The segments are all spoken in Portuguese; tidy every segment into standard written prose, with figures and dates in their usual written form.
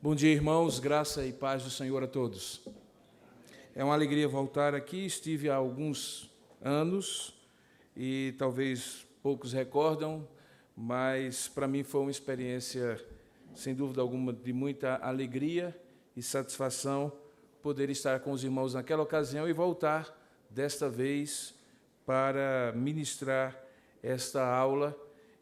Bom dia, irmãos, graça e paz do Senhor a todos. É uma alegria voltar aqui, estive há alguns anos e talvez poucos recordam, mas para mim foi uma experiência, sem dúvida alguma, de muita alegria e satisfação poder estar com os irmãos naquela ocasião e voltar desta vez para ministrar esta aula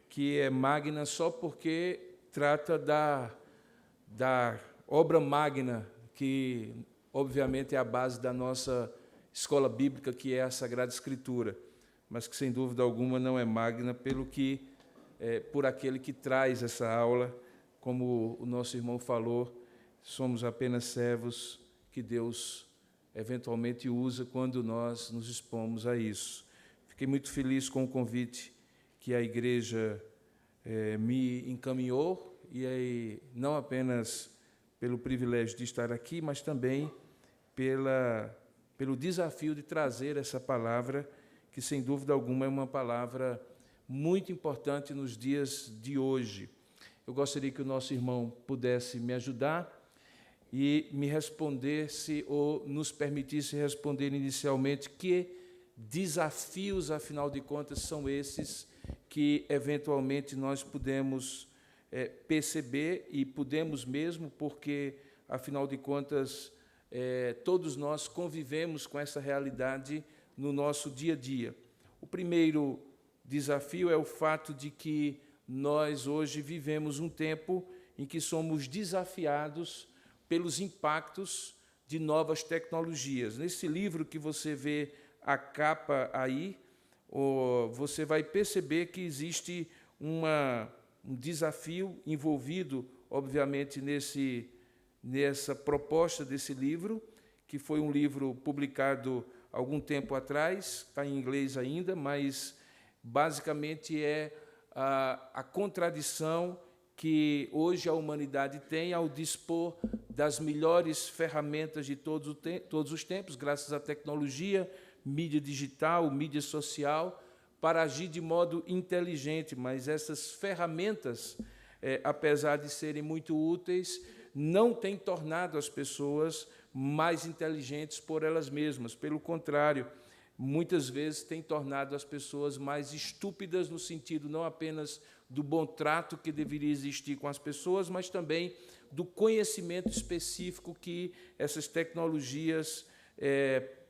que é magna só porque trata da obra magna, que obviamente é a base da nossa escola bíblica, que é a Sagrada Escritura, mas que sem dúvida alguma não é magna por aquele que traz essa aula, como o nosso irmão falou, somos apenas servos que Deus eventualmente usa quando nós nos expomos a isso. Fiquei muito feliz com o convite que a igreja me encaminhou, e aí, não apenas pelo privilégio de estar aqui, mas também pelo desafio de trazer essa palavra, que, sem dúvida alguma, é uma palavra muito importante nos dias de hoje. Eu gostaria que o nosso irmão pudesse me ajudar e me respondesse, ou nos permitisse responder inicialmente, que desafios, afinal de contas, são esses que, eventualmente, nós podemos perceber, e podemos mesmo, porque, afinal de contas, todos nós convivemos com essa realidade no nosso dia a dia. O primeiro desafio é o fato de que nós hoje vivemos um tempo em que somos desafiados pelos impactos de novas tecnologias. Nesse livro que você vê a capa aí, você vai perceber que existe um desafio envolvido, obviamente, nessa proposta desse livro, que foi um livro publicado algum tempo atrás, está em inglês ainda, mas basicamente é a contradição que hoje a humanidade tem ao dispor das melhores ferramentas de todos os tempos, graças à tecnologia, mídia digital, mídia social, para agir de modo inteligente, mas essas ferramentas, apesar de serem muito úteis, não têm tornado as pessoas mais inteligentes por elas mesmas. Pelo contrário, muitas vezes têm tornado as pessoas mais estúpidas, no sentido não apenas do bom trato que deveria existir com as pessoas, mas também do conhecimento específico que essas tecnologias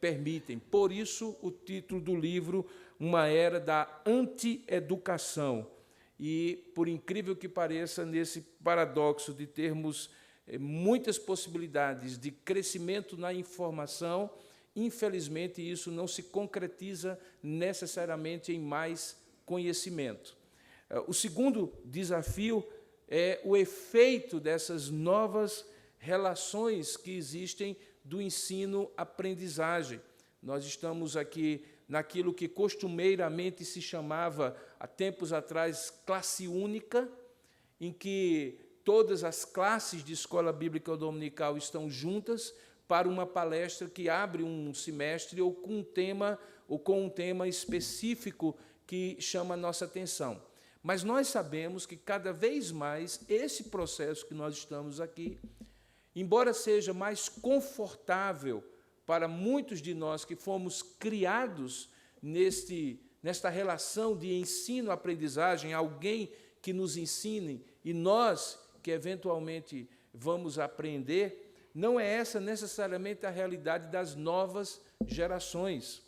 permitem. Por isso, o título do livro, Uma Era da Anti-Educação. E, por incrível que pareça, nesse paradoxo de termos muitas possibilidades de crescimento na informação, infelizmente, isso não se concretiza necessariamente em mais conhecimento. O segundo desafio é o efeito dessas novas relações que existem do ensino-aprendizagem. Nós estamos aqui naquilo que costumeiramente se chamava, há tempos atrás, classe única, em que todas as classes de escola bíblica dominical estão juntas para uma palestra que abre um semestre ou com um tema específico que chama a nossa atenção. Mas nós sabemos que, cada vez mais, esse processo que nós estamos aqui, embora seja mais confortável para muitos de nós que fomos criados nesta relação de ensino-aprendizagem, alguém que nos ensine e nós que, eventualmente, vamos aprender, não é essa necessariamente a realidade das novas gerações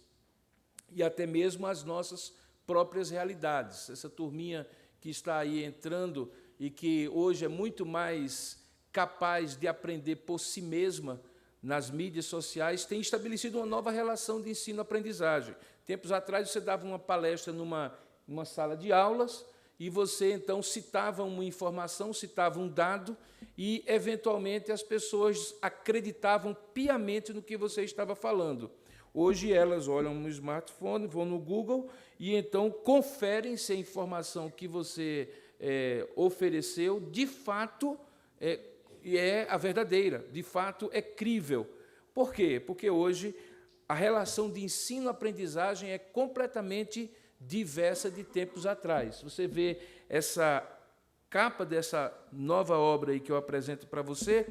e até mesmo as nossas próprias realidades. Essa turminha que está aí entrando e que hoje é muito mais capaz de aprender por si mesma nas mídias sociais, tem estabelecido uma nova relação de ensino-aprendizagem. Tempos atrás, você dava uma palestra numa sala de aulas e você, então, citava uma informação, citava um dado e, eventualmente, as pessoas acreditavam piamente no que você estava falando. Hoje, elas olham no smartphone, vão no Google e, então, conferem se a informação que você ofereceu, de fato, é a verdadeira, de fato, é crível. Por quê? Porque hoje a relação de ensino-aprendizagem é completamente diversa de tempos atrás. Você vê essa capa dessa nova obra aí que eu apresento para você,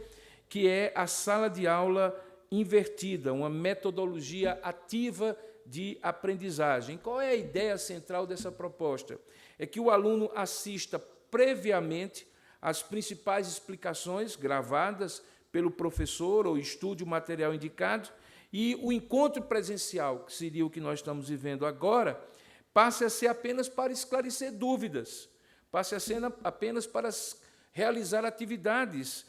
que é a sala de aula invertida, uma metodologia ativa de aprendizagem. Qual é a ideia central dessa proposta? É que o aluno assista previamente às principais explicações gravadas pelo professor ou estude o material indicado, e o encontro presencial, que seria o que nós estamos vivendo agora, passe a ser apenas para esclarecer dúvidas, passe a ser apenas para realizar atividades,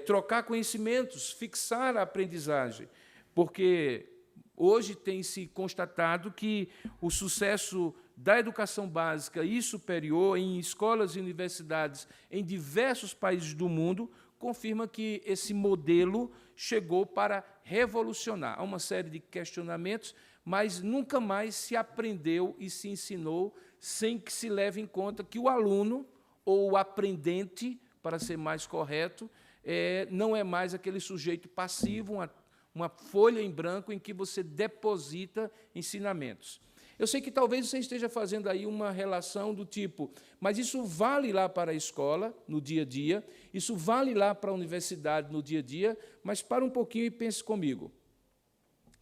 trocar conhecimentos, fixar a aprendizagem, porque hoje tem se constatado que o sucesso da educação básica e superior em escolas e universidades em diversos países do mundo confirma que esse modelo chegou para revolucionar. Há uma série de questionamentos, mas nunca mais se aprendeu e se ensinou sem que se leve em conta que o aluno, ou o aprendente, para ser mais correto, não é mais aquele sujeito passivo, uma folha em branco em que você deposita ensinamentos. Eu sei que talvez você esteja fazendo aí uma relação do tipo, mas isso vale lá para a escola, no dia a dia, isso vale lá para a universidade, no dia a dia, mas para um pouquinho e pense comigo.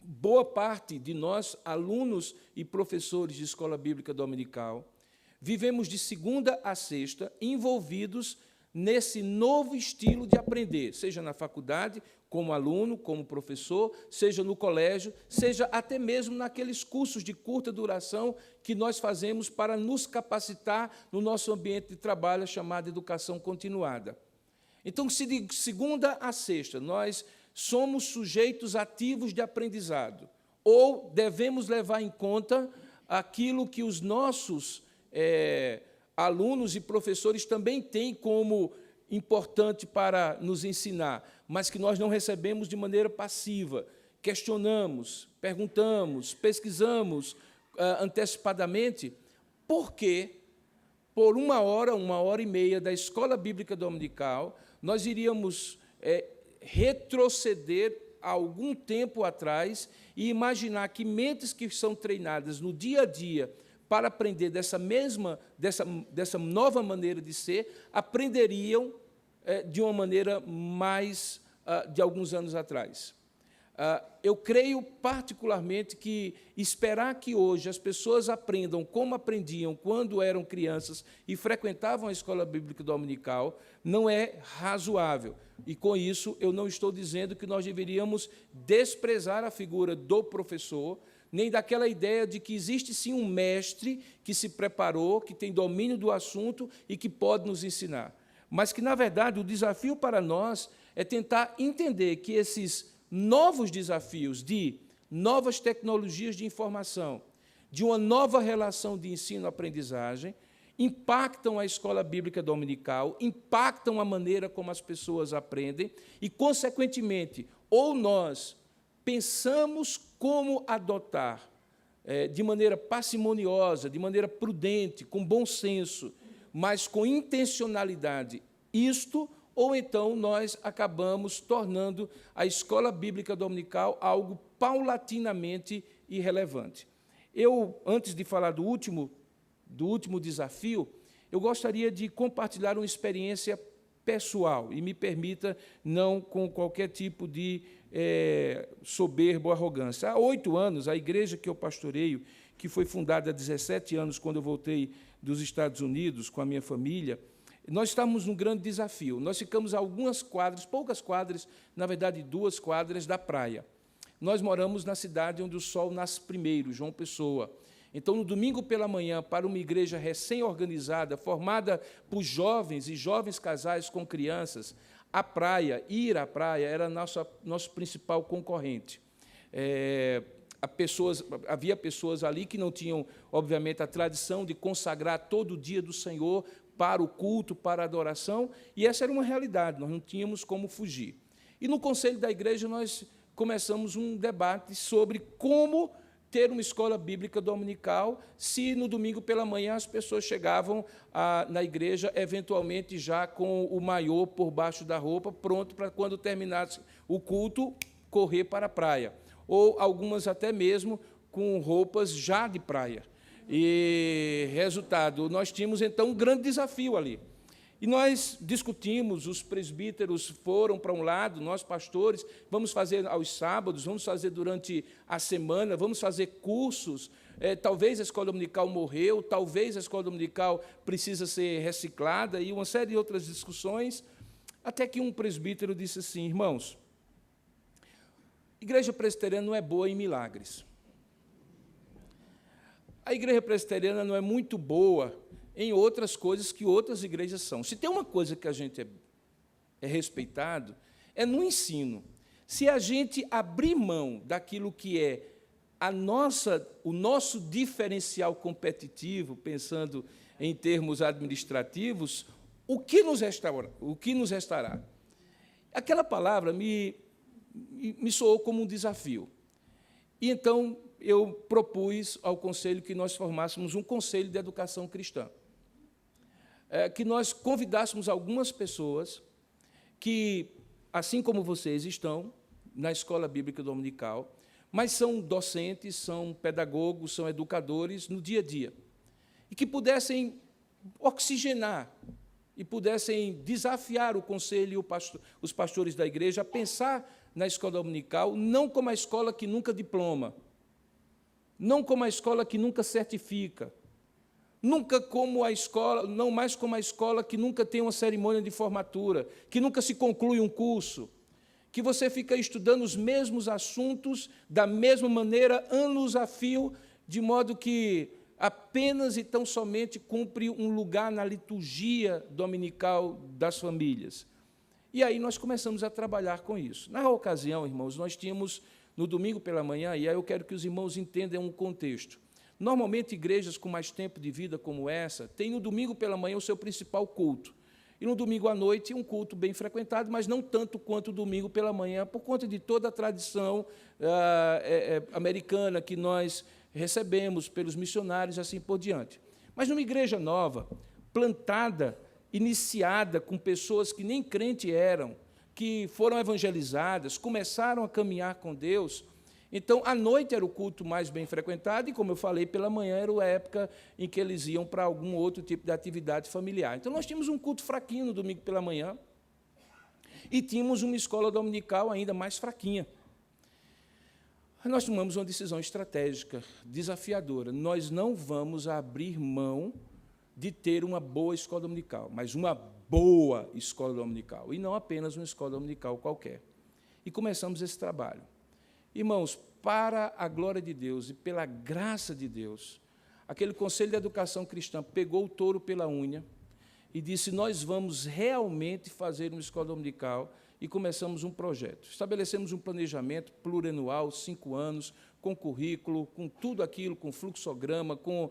Boa parte de nós, alunos e professores de escola bíblica dominical, vivemos de segunda a sexta envolvidos nesse novo estilo de aprender, seja na faculdade, como aluno, como professor, seja no colégio, seja até mesmo naqueles cursos de curta duração que nós fazemos para nos capacitar no nosso ambiente de trabalho, chamado educação continuada. Então, se de segunda a sexta nós somos sujeitos ativos de aprendizado, ou devemos levar em conta aquilo que os nossos alunos e professores também têm como importante para nos ensinar, mas que nós não recebemos de maneira passiva. Questionamos, perguntamos, pesquisamos antecipadamente, porque, por uma hora e meia da escola bíblica dominical, nós iríamos retroceder algum tempo atrás e imaginar que mentes que são treinadas no dia a dia para aprender dessa nova maneira de ser, aprenderiam de uma maneira mais de alguns anos atrás. Eu creio particularmente que esperar que hoje as pessoas aprendam como aprendiam quando eram crianças e frequentavam a escola bíblica dominical não é razoável. E, com isso, eu não estou dizendo que nós deveríamos desprezar a figura do professor, nem daquela ideia de que existe, sim, um mestre que se preparou, que tem domínio do assunto e que pode nos ensinar. Mas que, na verdade, o desafio para nós é tentar entender que esses novos desafios de novas tecnologias de informação, de uma nova relação de ensino-aprendizagem, impactam a escola bíblica dominical, impactam a maneira como as pessoas aprendem e, consequentemente, ou nós pensamos como adotar de maneira parcimoniosa, de maneira prudente, com bom senso, mas com intencionalidade isto, ou então nós acabamos tornando a escola bíblica dominical algo paulatinamente irrelevante. Eu, antes de falar do último desafio, eu gostaria de compartilhar uma experiência pessoal, e me permita, não com qualquer tipo de soberba ou arrogância. Há 8 anos, a igreja que eu pastoreio, que foi fundada há 17 anos, quando eu voltei dos Estados Unidos com a minha família, nós estávamos num grande desafio. Nós ficamos a algumas quadras, poucas quadras, na verdade 2 quadras da praia. Nós moramos na cidade onde o sol nasce primeiro, João Pessoa. Então, no domingo pela manhã, para uma igreja recém-organizada, formada por jovens e jovens casais com crianças, ir à praia era nosso principal concorrente. Havia pessoas ali que não tinham, obviamente, a tradição de consagrar todo o dia do Senhor para o culto, para a adoração, e essa era uma realidade, nós não tínhamos como fugir. E, no conselho da igreja, nós começamos um debate sobre como ter uma escola bíblica dominical, se no domingo pela manhã as pessoas chegavam na igreja, eventualmente já com o maiô por baixo da roupa, pronto para, quando terminasse o culto, correr para a praia. Ou algumas até mesmo com roupas já de praia. E, resultado, nós tínhamos, então, um grande desafio ali. E nós discutimos, os presbíteros foram para um lado, nós pastores, vamos fazer aos sábados, vamos fazer durante a semana, vamos fazer cursos. Talvez a escola dominical morreu, talvez a escola dominical precisa ser reciclada, e uma série de outras discussões, até que um presbítero disse assim: irmãos, a igreja presbiteriana não é boa em milagres. A igreja presbiteriana não é muito boa em outras coisas que outras igrejas são. Se tem uma coisa que a gente é respeitado, é no ensino. Se a gente abrir mão daquilo que é o nosso diferencial competitivo, pensando em termos administrativos, o que nos restará? Aquela palavra me soou como um desafio. E então eu propus ao conselho que nós formássemos um conselho de educação cristã. Que nós convidássemos algumas pessoas que, assim como vocês estão, na escola bíblica dominical, mas são docentes, são pedagogos, são educadores no dia a dia, e que pudessem oxigenar e pudessem desafiar o conselho e os pastores da igreja a pensar na escola dominical não como a escola que nunca diploma, não como a escola que nunca certifica, nunca como a escola, não mais como a escola que nunca tem uma cerimônia de formatura, que nunca se conclui um curso, que você fica estudando os mesmos assuntos da mesma maneira, anos a fio, de modo que apenas e tão somente cumpre um lugar na liturgia dominical das famílias. E aí nós começamos a trabalhar com isso. Na ocasião, irmãos, nós tínhamos, no domingo pela manhã, e aí eu quero que os irmãos entendam um contexto. Normalmente, igrejas com mais tempo de vida como essa, têm no domingo pela manhã o seu principal culto. E no domingo à noite, um culto bem frequentado, mas não tanto quanto o domingo pela manhã, por conta de toda a tradição americana que nós recebemos pelos missionários e assim por diante. Mas numa igreja nova, plantada, iniciada com pessoas que nem crente eram, que foram evangelizadas, começaram a caminhar com Deus. Então, à noite era o culto mais bem frequentado, e, como eu falei, pela manhã era a época em que eles iam para algum outro tipo de atividade familiar. Então, nós tínhamos um culto fraquinho no domingo pela manhã, e tínhamos uma escola dominical ainda mais fraquinha. Nós tomamos uma decisão estratégica, desafiadora. Nós não vamos abrir mão de ter uma boa escola dominical, mas uma boa escola dominical, e não apenas uma escola dominical qualquer. E começamos esse trabalho. Irmãos, para a glória de Deus e pela graça de Deus, aquele Conselho de Educação Cristã pegou o touro pela unha e disse: nós vamos realmente fazer uma escola dominical, e começamos um projeto. Estabelecemos um planejamento plurianual, 5 anos, com currículo, com tudo aquilo, com fluxograma, com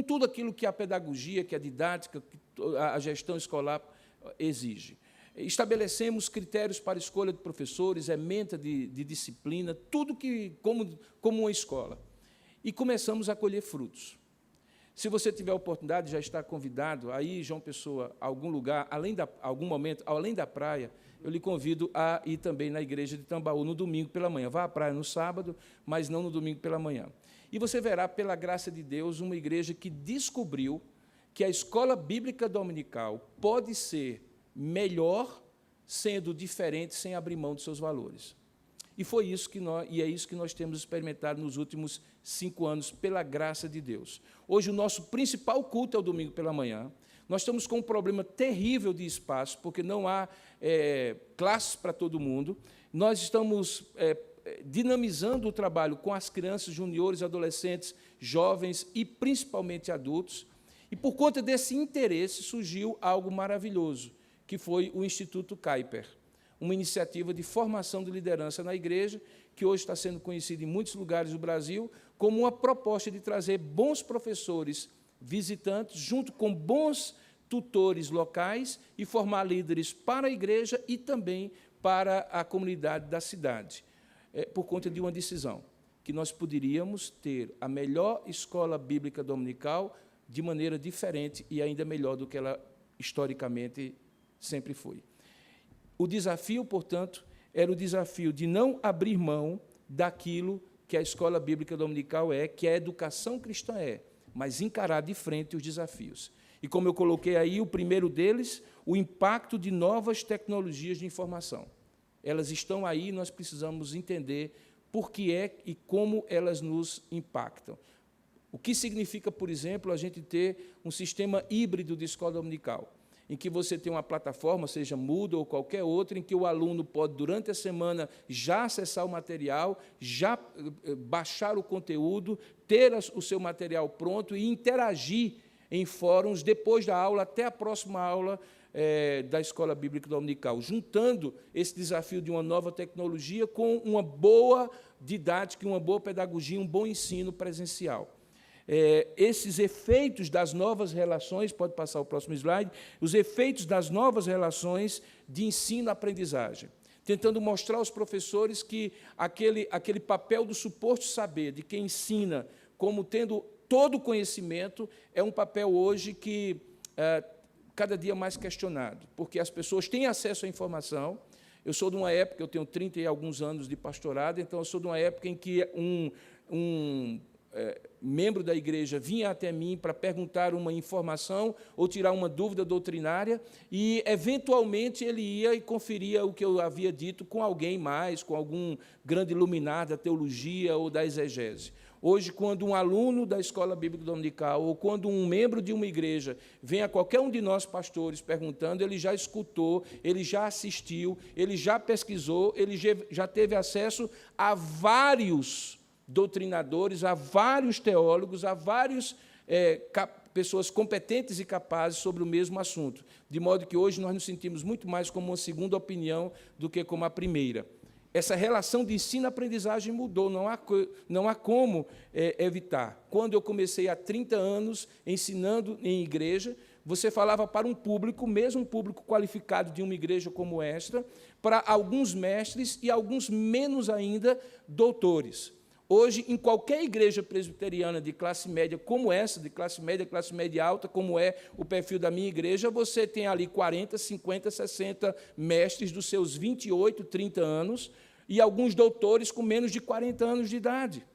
tudo aquilo que a pedagogia, que a didática, que a gestão escolar exige. Estabelecemos critérios para escolha de professores, ementa de disciplina, tudo como uma escola. E começamos a colher frutos. Se você tiver a oportunidade, já está convidado a ir, João Pessoa, a algum lugar, algum momento, além da praia, eu lhe convido a ir também na igreja de Tambaú, no domingo pela manhã. Vá à praia no sábado, mas não no domingo pela manhã. E você verá, pela graça de Deus, uma igreja que descobriu que a escola bíblica dominical pode ser melhor, sendo diferente, sem abrir mão dos seus valores. E é isso que nós temos experimentado nos últimos 5 anos, pela graça de Deus. Hoje, o nosso principal culto é o domingo pela manhã. Nós estamos com um problema terrível de espaço, porque não há classes para todo mundo. Nós estamos dinamizando o trabalho com as crianças, juniores, adolescentes, jovens e, principalmente, adultos. E, por conta desse interesse, surgiu algo maravilhoso, que foi o Instituto Kuyper, uma iniciativa de formação de liderança na igreja, que hoje está sendo conhecida em muitos lugares do Brasil, como uma proposta de trazer bons professores visitantes, junto com bons tutores locais, e formar líderes para a igreja e também para a comunidade da cidade, por conta de uma decisão, que nós poderíamos ter a melhor escola bíblica dominical de maneira diferente e ainda melhor do que ela, historicamente, sempre foi. O desafio, portanto, era o desafio de não abrir mão daquilo que a escola bíblica dominical que a educação cristã mas encarar de frente os desafios. E, como eu coloquei aí, o primeiro deles, o impacto de novas tecnologias de informação. Elas estão aí, nós precisamos entender por que é e como elas nos impactam. O que significa, por exemplo, a gente ter um sistema híbrido de escola dominical, em que você tem uma plataforma, seja Moodle ou qualquer outra, em que o aluno pode, durante a semana, já acessar o material, já baixar o conteúdo, ter o seu material pronto e interagir em fóruns depois da aula, até a próxima aula da Escola Bíblica Dominical, juntando esse desafio de uma nova tecnologia com uma boa didática, uma boa pedagogia, um bom ensino presencial. Esses efeitos das novas relações, pode passar o próximo slide, os efeitos das novas relações de ensino-aprendizagem, tentando mostrar aos professores que aquele papel do suposto saber, de quem ensina, como tendo todo o conhecimento, é um papel hoje que cada dia mais questionado, porque as pessoas têm acesso à informação. Eu sou de uma época, eu tenho 30 e alguns anos de pastorado, então eu sou de uma época em que membro da igreja vinha até mim para perguntar uma informação ou tirar uma dúvida doutrinária e, eventualmente, ele ia e conferia o que eu havia dito com alguém mais, com algum grande iluminar da teologia ou da exegese. Hoje, quando um aluno da Escola Bíblica Dominical ou quando um membro de uma igreja vem a qualquer um de nós pastores perguntando, ele já escutou, ele já assistiu, ele já pesquisou, ele já teve acesso a vários doutrinadores, a vários teólogos, a várias pessoas competentes e capazes sobre o mesmo assunto, de modo que hoje nós nos sentimos muito mais como uma segunda opinião do que como a primeira. Essa relação de ensino-aprendizagem mudou, não há como evitar. Quando eu comecei há 30 anos ensinando em igreja, você falava para um público, mesmo um público qualificado de uma igreja como esta, para alguns mestres e alguns menos ainda doutores. Hoje, em qualquer igreja presbiteriana de classe média como essa, de classe média alta, como é o perfil da minha igreja, você tem ali 40, 50, 60 mestres dos seus 28, 30 anos e alguns doutores com menos de 40 anos de idade.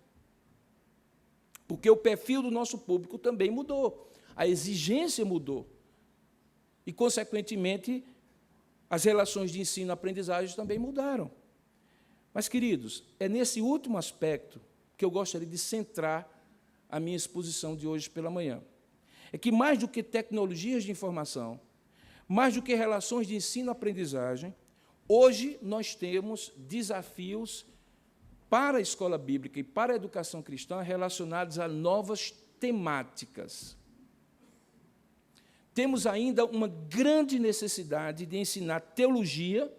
Porque o perfil do nosso público também mudou, a exigência mudou. E, consequentemente, as relações de ensino-aprendizagem também mudaram. Mas, queridos, é nesse último aspecto que eu gostaria de centrar a minha exposição de hoje pela manhã. É que, mais do que tecnologias de informação, mais do que relações de ensino-aprendizagem, hoje nós temos desafios para a escola bíblica e para a educação cristã relacionados a novas temáticas. Temos ainda uma grande necessidade de ensinar teologia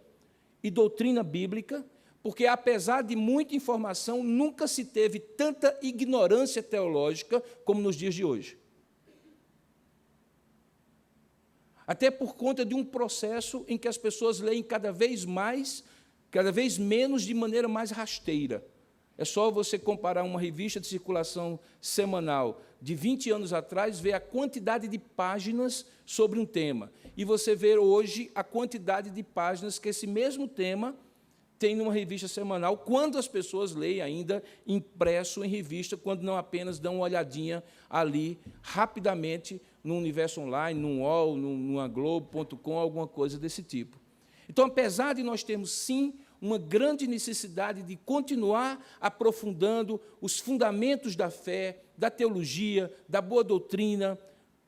e doutrina bíblica, porque, apesar de muita informação, nunca se teve tanta ignorância teológica como nos dias de hoje. Até por conta de um processo em que as pessoas leem cada vez menos, de maneira mais rasteira. É só você comparar uma revista de circulação semanal de 20 anos atrás, ver a quantidade de páginas sobre um tema, e você ver hoje a quantidade de páginas que esse mesmo tema tem numa revista semanal, quando as pessoas leem ainda impresso em revista, quando não apenas dão uma olhadinha ali, rapidamente, no Universo Online, no UOL, numa Globo.com, alguma coisa desse tipo. Então, apesar de nós termos, sim, uma grande necessidade de continuar aprofundando os fundamentos da fé, da teologia, da boa doutrina,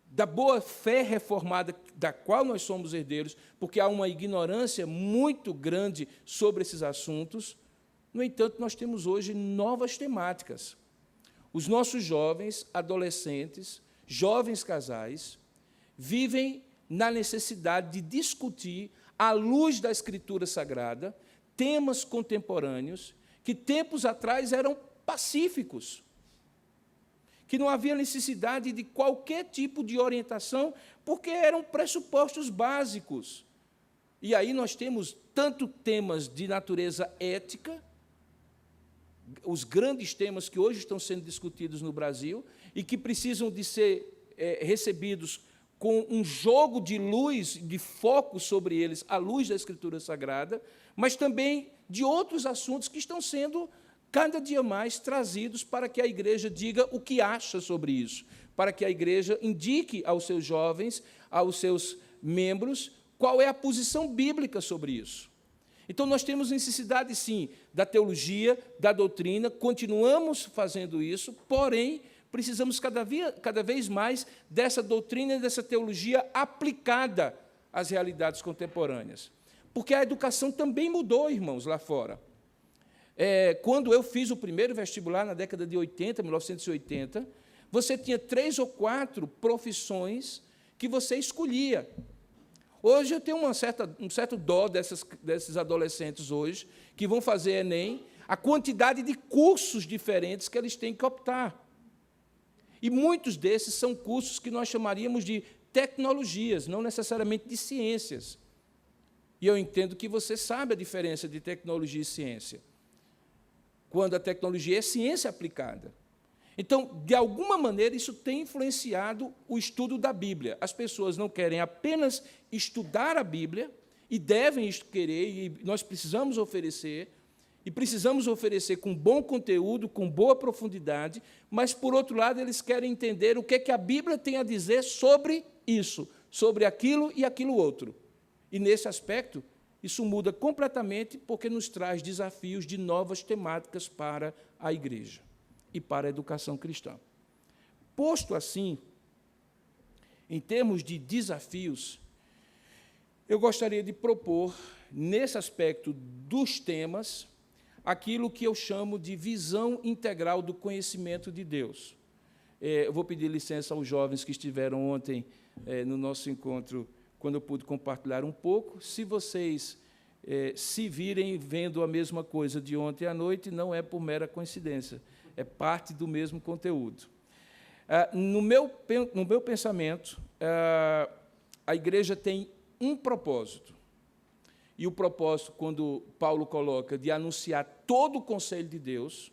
da boa fé reformada, da qual nós somos herdeiros, porque há uma ignorância muito grande sobre esses assuntos. No entanto, nós temos hoje novas temáticas. Os nossos jovens, adolescentes, jovens casais, vivem na necessidade de discutir, à luz da Escritura Sagrada, temas contemporâneos que, tempos atrás, eram pacíficos, que não havia necessidade de qualquer tipo de orientação, porque eram pressupostos básicos. E aí nós temos tanto temas de natureza ética, os grandes temas que hoje estão sendo discutidos no Brasil, e que precisam de ser recebidos com um jogo de luz, de foco sobre eles, à luz da Escritura Sagrada, mas também de outros assuntos que estão sendo cada dia mais trazidos para que a igreja diga o que acha sobre isso. para que a igreja indique aos seus jovens, aos seus membros, qual é a posição bíblica sobre isso. Então, nós temos necessidade, sim, da teologia, da doutrina, continuamos fazendo isso, porém, precisamos cada vez mais dessa doutrina e dessa teologia aplicada às realidades contemporâneas. Porque a educação também mudou, irmãos, lá fora. Quando eu fiz o primeiro vestibular, na década de 80, 1980, você tinha 3 ou 4 profissões que você escolhia. Hoje eu tenho um certo dó desses adolescentes hoje, que vão fazer Enem, a quantidade de cursos diferentes que eles têm que optar. E muitos desses são cursos que nós chamaríamos de tecnologias, não necessariamente de ciências. E eu entendo que você sabe a diferença de tecnologia e ciência, quando a tecnologia é ciência aplicada. Então, de alguma maneira, isso tem influenciado o estudo da Bíblia. As pessoas não querem apenas estudar a Bíblia, e devem querer, e nós precisamos oferecer com bom conteúdo, com boa profundidade, mas, por outro lado, eles querem entender o que a Bíblia tem a dizer sobre isso, sobre aquilo e aquilo outro. E, nesse aspecto, isso muda completamente, porque nos traz desafios de novas temáticas para a igreja e para a educação cristã. Posto assim, em termos de desafios, eu gostaria de propor, nesse aspecto dos temas, aquilo que eu chamo de visão integral do conhecimento de Deus. Eu vou pedir licença aos jovens que estiveram ontem no nosso encontro, quando eu pude compartilhar um pouco. Se vocês se virem vendo a mesma coisa de ontem à noite, não é por mera coincidência, é parte do mesmo conteúdo. No meu pensamento, a igreja tem um propósito. E o propósito, quando Paulo coloca, de anunciar todo o conselho de Deus,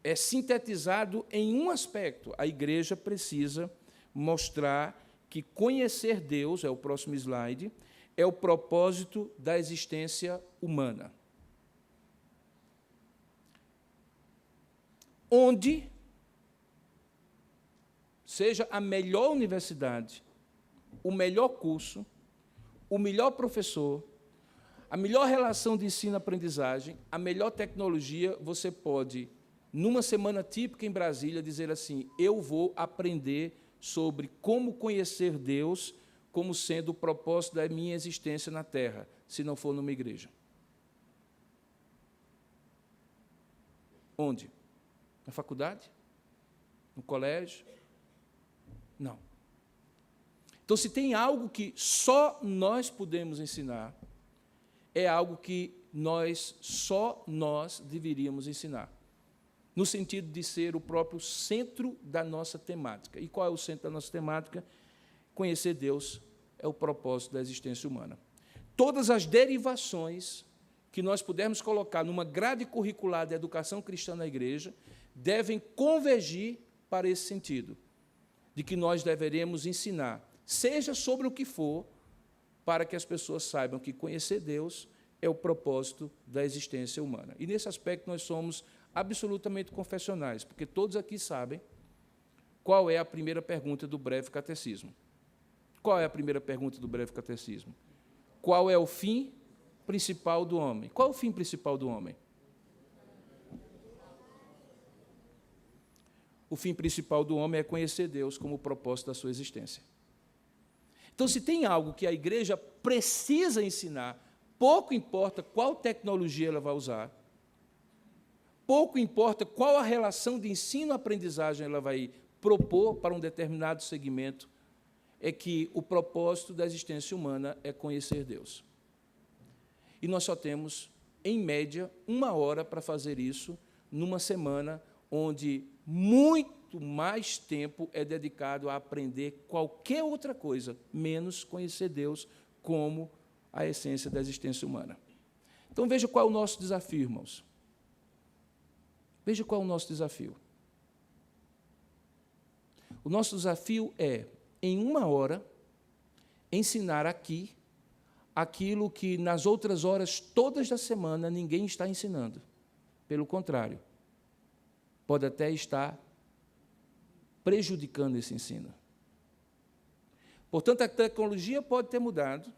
é sintetizado em um aspecto. A igreja precisa mostrar que conhecer Deus, é o próximo slide, é o propósito da existência humana. Onde, seja a melhor universidade, o melhor curso, o melhor professor, a melhor relação de ensino-aprendizagem, a melhor tecnologia, você pode, numa semana típica em Brasília, dizer assim: eu vou aprender sobre como conhecer Deus como sendo o propósito da minha existência na Terra, se não for numa igreja. Onde? Na faculdade? No colégio? Não. Então, se tem algo que só nós podemos ensinar, é algo que só nós deveríamos ensinar, no sentido de ser o próprio centro da nossa temática. E qual é o centro da nossa temática? Conhecer Deus é o propósito da existência humana. Todas as derivações que nós pudermos colocar numa grade curricular de educação cristã na igreja devem convergir para esse sentido, de que nós deveremos ensinar, seja sobre o que for, para que as pessoas saibam que conhecer Deus é o propósito da existência humana. E, nesse aspecto, nós somos absolutamente confessionais, porque todos aqui sabem qual é a primeira pergunta do breve catecismo. Qual é a primeira pergunta do breve catecismo? Qual é o fim principal do homem? Qual é o fim principal do homem? O fim principal do homem é conhecer Deus como o propósito da sua existência. Então, se tem algo que a igreja precisa ensinar, pouco importa qual tecnologia ela vai usar, pouco importa qual a relação de ensino-aprendizagem ela vai propor para um determinado segmento, é que o propósito da existência humana é conhecer Deus. E nós só temos, em média, 1 hora para fazer isso, numa semana onde muito mais tempo é dedicado a aprender qualquer outra coisa, menos conhecer Deus como a essência da existência humana. Então, veja qual é o nosso desafio, irmãos. Veja qual é o nosso desafio. O nosso desafio é, em 1 hora, ensinar aqui aquilo que, nas outras horas todas da semana, ninguém está ensinando. Pelo contrário, pode até estar prejudicando esse ensino. Portanto, a tecnologia pode ter mudado,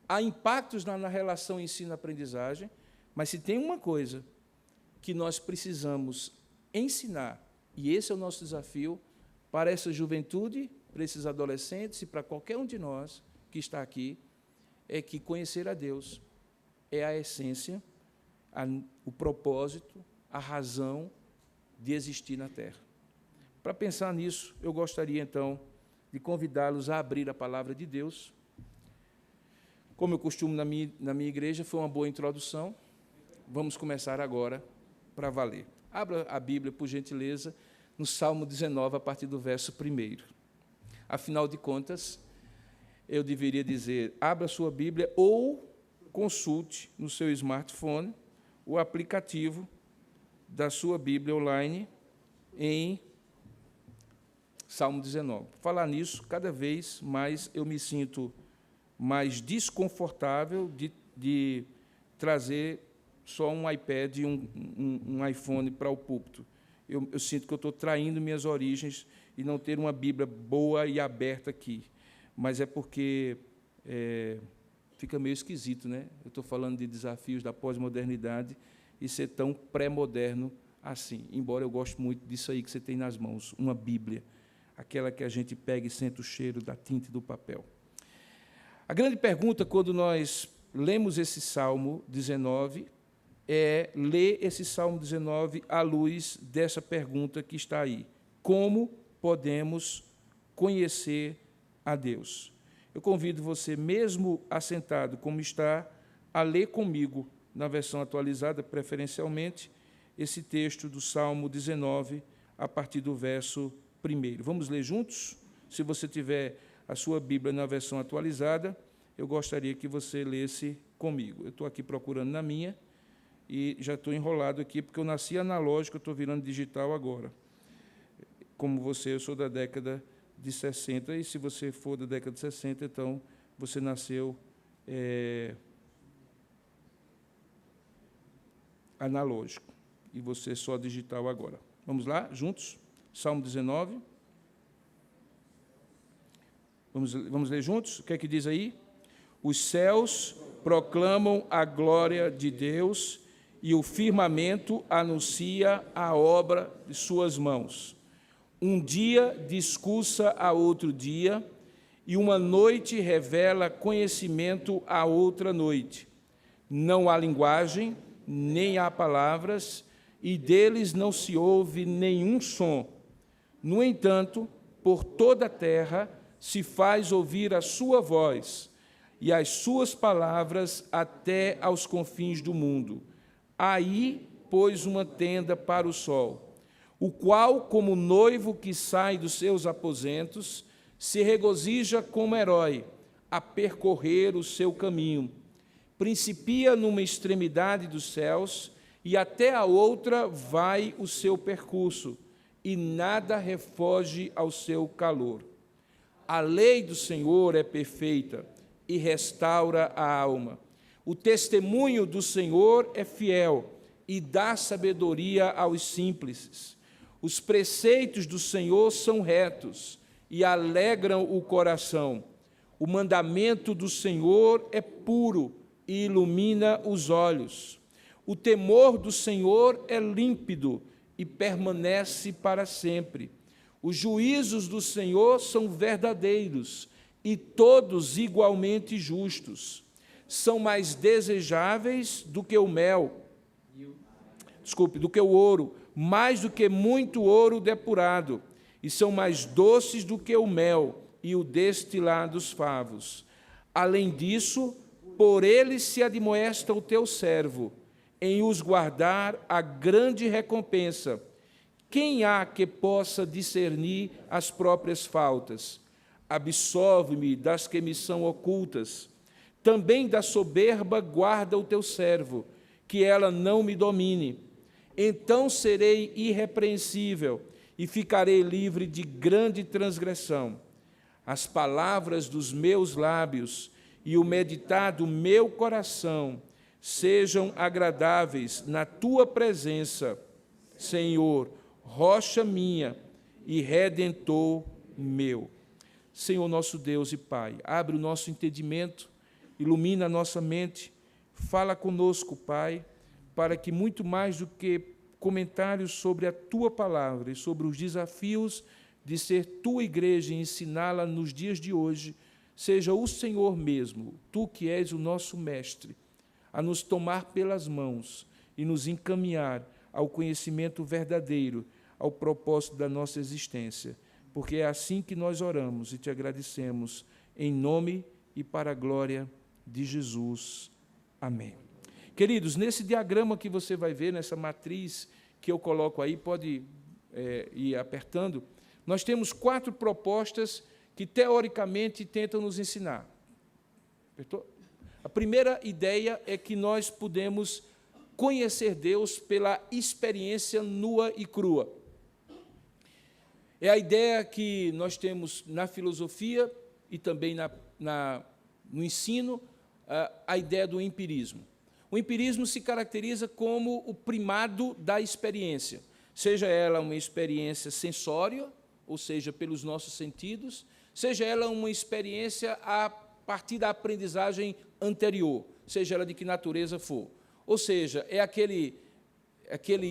há impactos na relação ensino-aprendizagem, mas se tem uma coisa que nós precisamos ensinar, e esse é o nosso desafio para essa juventude, para esses adolescentes e para qualquer um de nós que está aqui, é que conhecer a Deus é a essência, o propósito, a razão de existir na Terra. Para pensar nisso, eu gostaria, então, de convidá-los a abrir a palavra de Deus. Como eu costumo na minha igreja, foi uma boa introdução. Vamos começar agora para valer. Abra a Bíblia, por gentileza, no Salmo 19, a partir do verso 1. Afinal de contas, eu deveria dizer, abra sua Bíblia ou consulte no seu smartphone o aplicativo da sua Bíblia online em Salmo 19. Por falar nisso, cada vez mais eu me sinto mais desconfortável de trazer só um iPad e um iPhone para o púlpito. Eu sinto que eu estou traindo minhas origens e não ter uma Bíblia boa e aberta aqui. Mas é porque fica meio esquisito, né? Eu estou falando de desafios da pós-modernidade e ser tão pré-moderno assim, embora eu goste muito disso aí que você tem nas mãos, uma Bíblia, aquela que a gente pega e sente o cheiro da tinta e do papel. A grande pergunta, quando nós lemos esse Salmo 19, é ler esse Salmo 19 à luz dessa pergunta que está aí. Como podemos conhecer a Deus? Eu convido você, mesmo assentado como está, a ler comigo, na versão atualizada, preferencialmente, esse texto do Salmo 19, a partir do verso 1. Vamos ler juntos? Se você tiver a sua Bíblia na versão atualizada, eu gostaria que você lesse comigo. Eu estou aqui procurando na minha, e já estou enrolado aqui, porque eu nasci analógico, eu estou virando digital agora. Como você, eu sou da década de 60, e se você for da década de 60, então você nasceu analógico, e você só digital agora. Vamos lá, juntos? Salmo 19. Vamos ler juntos? O que é que diz aí? Os céus proclamam a glória de Deus, e o firmamento anuncia a obra de suas mãos. Um dia discursa a outro dia, e uma noite revela conhecimento a outra noite. Não há linguagem, nem há palavras, e deles não se ouve nenhum som. No entanto, por toda a terra se faz ouvir a sua voz, e as suas palavras até aos confins do mundo. Aí pôs uma tenda para o sol, o qual, como noivo que sai dos seus aposentos, se regozija como herói a percorrer o seu caminho. Principia numa extremidade dos céus, e até a outra vai o seu percurso, e nada refoge ao seu calor. A lei do Senhor é perfeita e restaura a alma. O testemunho do Senhor é fiel e dá sabedoria aos simples. Os preceitos do Senhor são retos e alegram o coração. O mandamento do Senhor é puro e ilumina os olhos. O temor do Senhor é límpido e permanece para sempre. Os juízos do Senhor são verdadeiros e todos igualmente justos. São mais desejáveis do que o mel, do que o ouro, mais do que muito ouro depurado, e são mais doces do que o mel e o destilar dos favos. Além disso, por eles se admoesta o teu servo, em os guardar a grande recompensa. Quem há que possa discernir as próprias faltas? Absolve-me das que me são ocultas. Também da soberba guarda o teu servo, que ela não me domine. Então serei irrepreensível e ficarei livre de grande transgressão. As palavras dos meus lábios e o meditar do meu coração sejam agradáveis na tua presença, Senhor, rocha minha e Redentor meu. Senhor nosso Deus e Pai, abre o nosso entendimento, ilumina a nossa mente, fala conosco, Pai, para que muito mais do que comentários sobre a Tua palavra e sobre os desafios de ser Tua igreja e ensiná-la nos dias de hoje, seja o Senhor mesmo, Tu que és o nosso mestre, a nos tomar pelas mãos e nos encaminhar ao conhecimento verdadeiro, ao propósito da nossa existência, porque é assim que nós oramos e te agradecemos, em nome e para a glória de Jesus. Amém. Queridos, nesse diagrama que você vai ver, nessa matriz que eu coloco aí, pode ir apertando, nós temos 4 propostas que, teoricamente, tentam nos ensinar. Apertou? A primeira ideia é que nós podemos conhecer Deus pela experiência nua e crua. É a ideia que nós temos na filosofia e também no ensino, a ideia do empirismo. O empirismo se caracteriza como o primado da experiência, seja ela uma experiência sensória, ou seja, pelos nossos sentidos, seja ela uma experiência a partir da aprendizagem anterior, seja ela de que natureza for. Ou seja, é aquele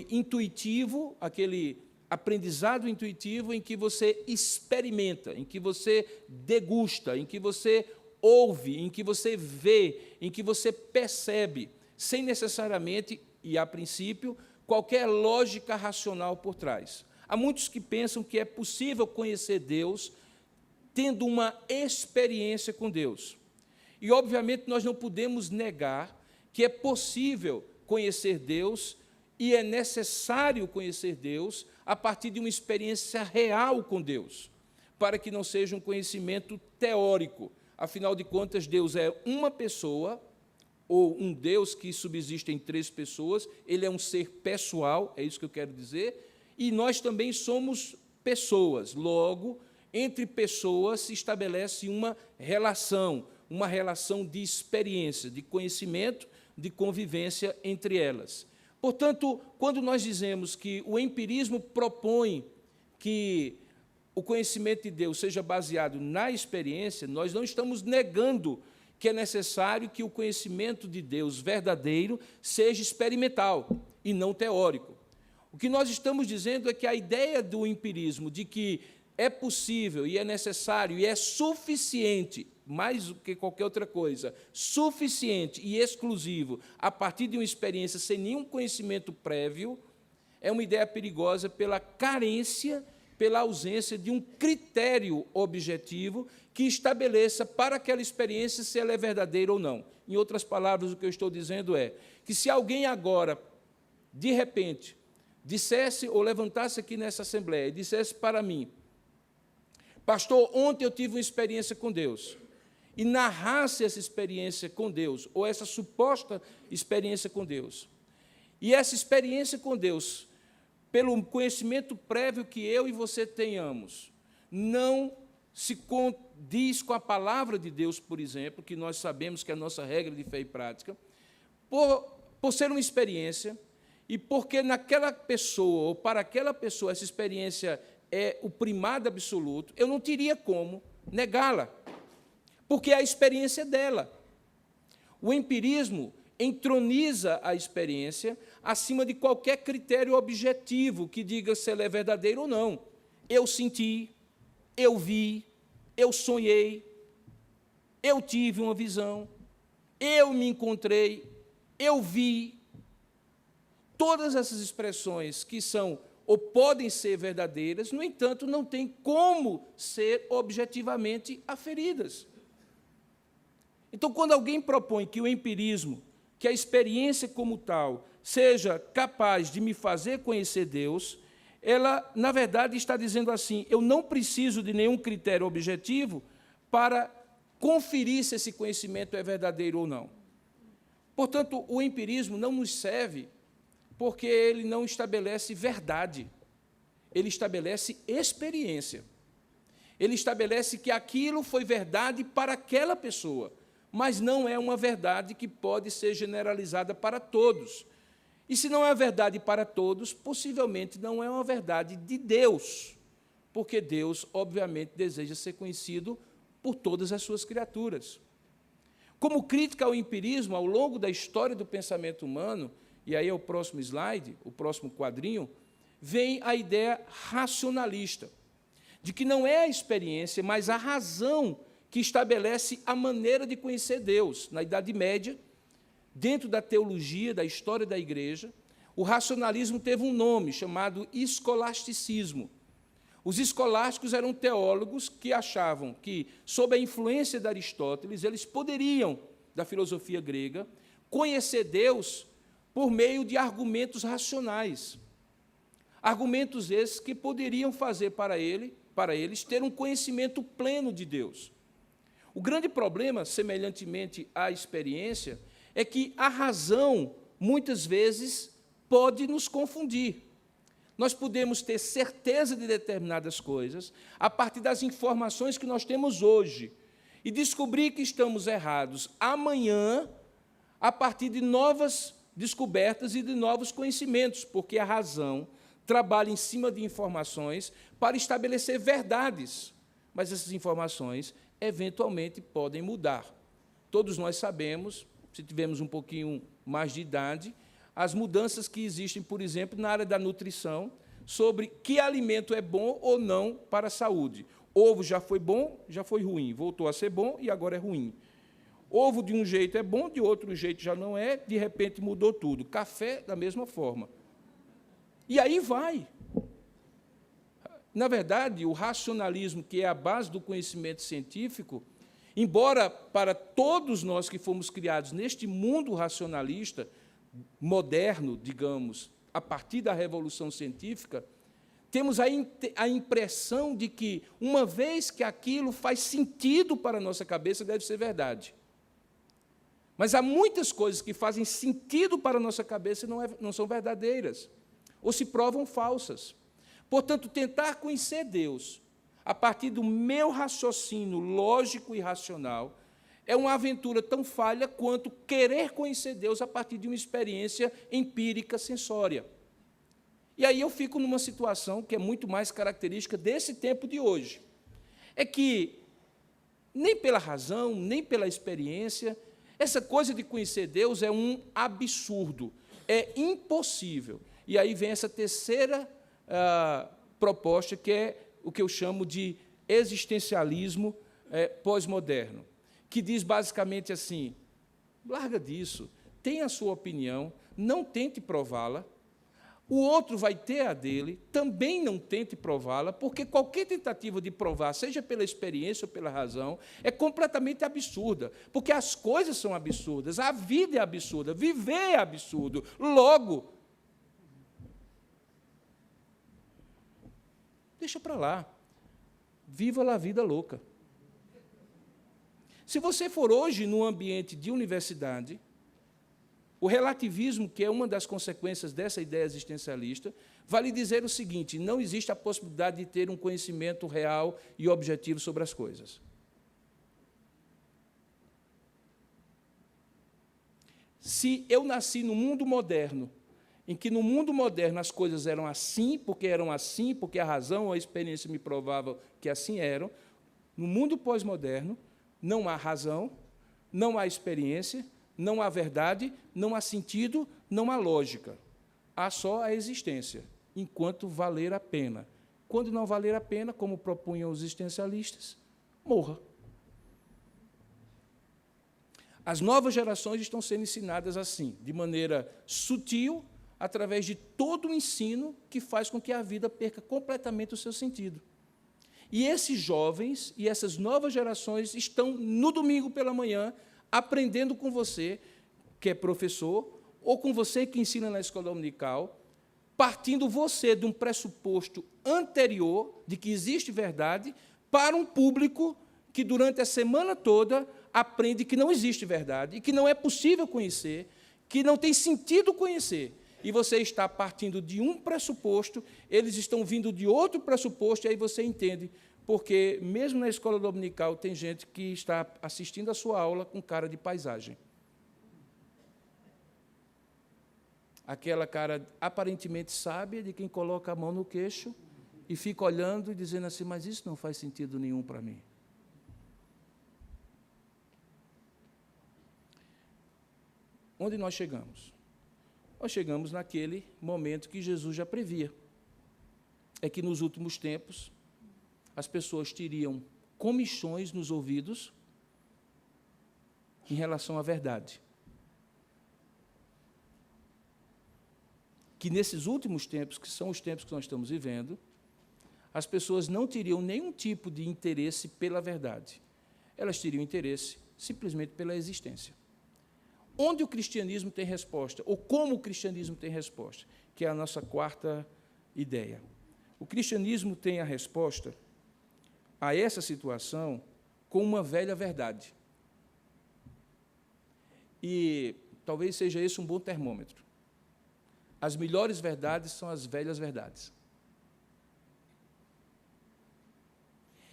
intuitivo, aquele aprendizado intuitivo em que você experimenta, em que você degusta, em que você ouve, em que você vê, em que você percebe, sem necessariamente, e a princípio, qualquer lógica racional por trás. Há muitos que pensam que é possível conhecer Deus tendo uma experiência com Deus. E, obviamente, nós não podemos negar que é possível conhecer Deus e é necessário conhecer Deus a partir de uma experiência real com Deus, para que não seja um conhecimento teórico. Afinal de contas, Deus é uma pessoa, ou um Deus que subsiste em 3 pessoas, ele é um ser pessoal, é isso que eu quero dizer, e nós também somos pessoas. Logo, entre pessoas se estabelece uma relação de experiência, de conhecimento, de convivência entre elas. Portanto, quando nós dizemos que o empirismo propõe que o conhecimento de Deus seja baseado na experiência, nós não estamos negando que é necessário que o conhecimento de Deus verdadeiro seja experimental e não teórico. O que nós estamos dizendo é que a ideia do empirismo, de que é possível e é necessário e é suficiente, mais do que qualquer outra coisa, suficiente e exclusivo, a partir de uma experiência sem nenhum conhecimento prévio, é uma ideia perigosa pela carência, pela ausência de um critério objetivo que estabeleça para aquela experiência se ela é verdadeira ou não. Em outras palavras, o que eu estou dizendo é que se alguém agora, de repente, dissesse ou levantasse aqui nessa assembleia e dissesse para mim: pastor, ontem eu tive uma experiência com Deus, e narrasse essa experiência com Deus, ou essa suposta experiência com Deus, e essa experiência com Deus, pelo conhecimento prévio que eu e você tenhamos, não se condiz com a palavra de Deus, por exemplo, que nós sabemos que é a nossa regra de fé e prática, por ser uma experiência, e porque naquela pessoa, ou para aquela pessoa, essa experiência é o primado absoluto, eu não teria como negá-la, porque é a experiência dela. O empirismo entroniza a experiência acima de qualquer critério objetivo que diga se ela é verdadeira ou não. Eu senti, eu vi, eu sonhei, eu tive uma visão, eu me encontrei, eu vi. Todas essas expressões que são ou podem ser verdadeiras, no entanto, não têm como ser objetivamente aferidas. Então, quando alguém propõe que o empirismo, que a experiência como tal, seja capaz de me fazer conhecer Deus, ela, na verdade, está dizendo assim: eu não preciso de nenhum critério objetivo para conferir se esse conhecimento é verdadeiro ou não. Portanto, o empirismo não nos serve porque ele não estabelece verdade, ele estabelece experiência. Ele estabelece que aquilo foi verdade para aquela pessoa, mas não é uma verdade que pode ser generalizada para todos. E se não é verdade para todos, possivelmente não é uma verdade de Deus, porque Deus, obviamente, deseja ser conhecido por todas as suas criaturas. Como crítica ao empirismo, ao longo da história do pensamento humano, e aí é o próximo slide, o próximo quadrinho, vem a ideia racionalista, de que não é a experiência, mas a razão que estabelece a maneira de conhecer Deus. Na Idade Média, dentro da teologia, da história da Igreja, o racionalismo teve um nome, chamado escolasticismo. Os escolásticos eram teólogos que achavam que, sob a influência de Aristóteles, eles poderiam, da filosofia grega, conhecer Deus por meio de argumentos racionais. Argumentos esses que poderiam fazer para eles ter um conhecimento pleno de Deus. O grande problema, semelhantemente à experiência, é que a razão, muitas vezes, pode nos confundir. Nós podemos ter certeza de determinadas coisas a partir das informações que nós temos hoje e descobrir que estamos errados amanhã a partir de novas descobertas e de novos conhecimentos, porque a razão trabalha em cima de informações para estabelecer verdades, mas essas informações, eventualmente, podem mudar. Todos nós sabemos, se tivermos um pouquinho mais de idade, as mudanças que existem, por exemplo, na área da nutrição, sobre que alimento é bom ou não para a saúde. Ovo já foi bom, já foi ruim, voltou a ser bom e agora é ruim. Ovo de um jeito é bom, de outro jeito já não é, de repente mudou tudo. Café, da mesma forma. E aí vai. Na verdade, o racionalismo, que é a base do conhecimento científico, embora para todos nós que fomos criados neste mundo racionalista, moderno, digamos, a partir da Revolução Científica, temos a impressão de que, uma vez que aquilo faz sentido para a nossa cabeça, deve ser verdade. Mas há muitas coisas que fazem sentido para a nossa cabeça e não são verdadeiras, ou se provam falsas. Portanto, tentar conhecer Deus a partir do meu raciocínio lógico e racional é uma aventura tão falha quanto querer conhecer Deus a partir de uma experiência empírica, sensória. E aí eu fico numa situação que é muito mais característica desse tempo de hoje. É que, nem pela razão, nem pela experiência, essa coisa de conhecer Deus é um absurdo, é impossível. E aí vem essa terceira proposta, que é o que eu chamo de existencialismo pós-moderno, que diz basicamente assim: larga disso, tenha a sua opinião, não tente prová-la, o outro vai ter a dele, também não tente prová-la, porque qualquer tentativa de provar, seja pela experiência ou pela razão, é completamente absurda, porque as coisas são absurdas, a vida é absurda, viver é absurdo. Logo, deixa para lá, viva a vida louca. Se você for hoje num ambiente de universidade, o relativismo, que é uma das consequências dessa ideia existencialista, vai lhe dizer o seguinte: não existe a possibilidade de ter um conhecimento real e objetivo sobre as coisas. Se eu nasci no mundo moderno, em que no mundo moderno as coisas eram assim, porque a razão ou a experiência me provavam que assim eram, no mundo pós-moderno, não há razão, não há experiência, não há verdade, não há sentido, não há lógica. Há só a existência, enquanto valer a pena. Quando não valer a pena, como propunham os existencialistas, morra. As novas gerações estão sendo ensinadas assim, de maneira sutil, através de todo o ensino que faz com que a vida perca completamente o seu sentido. E esses jovens e essas novas gerações estão, no domingo pela manhã, aprendendo com você, que é professor, ou com você que ensina na escola dominical, partindo você de um pressuposto anterior, de que existe verdade, para um público que, durante a semana toda, aprende que não existe verdade, e que não é possível conhecer, que não tem sentido conhecer. E você está partindo de um pressuposto, eles estão vindo de outro pressuposto, e aí você entende, porque, mesmo na escola dominical, tem gente que está assistindo a sua aula com cara de paisagem. Aquela cara aparentemente sábia de quem coloca a mão no queixo e fica olhando e dizendo assim, mas isso não faz sentido nenhum para mim. Onde nós chegamos? Nós chegamos naquele momento que Jesus já previa. É que nos últimos tempos, as pessoas teriam comichões nos ouvidos em relação à verdade. Que nesses últimos tempos, que são os tempos que nós estamos vivendo, as pessoas não teriam nenhum tipo de interesse pela verdade. Elas teriam interesse simplesmente pela existência. Onde o cristianismo tem resposta, ou como o cristianismo tem resposta, que é a nossa quarta ideia. O cristianismo tem a resposta a essa situação com uma velha verdade. E talvez seja esse um bom termômetro. As melhores verdades são as velhas verdades.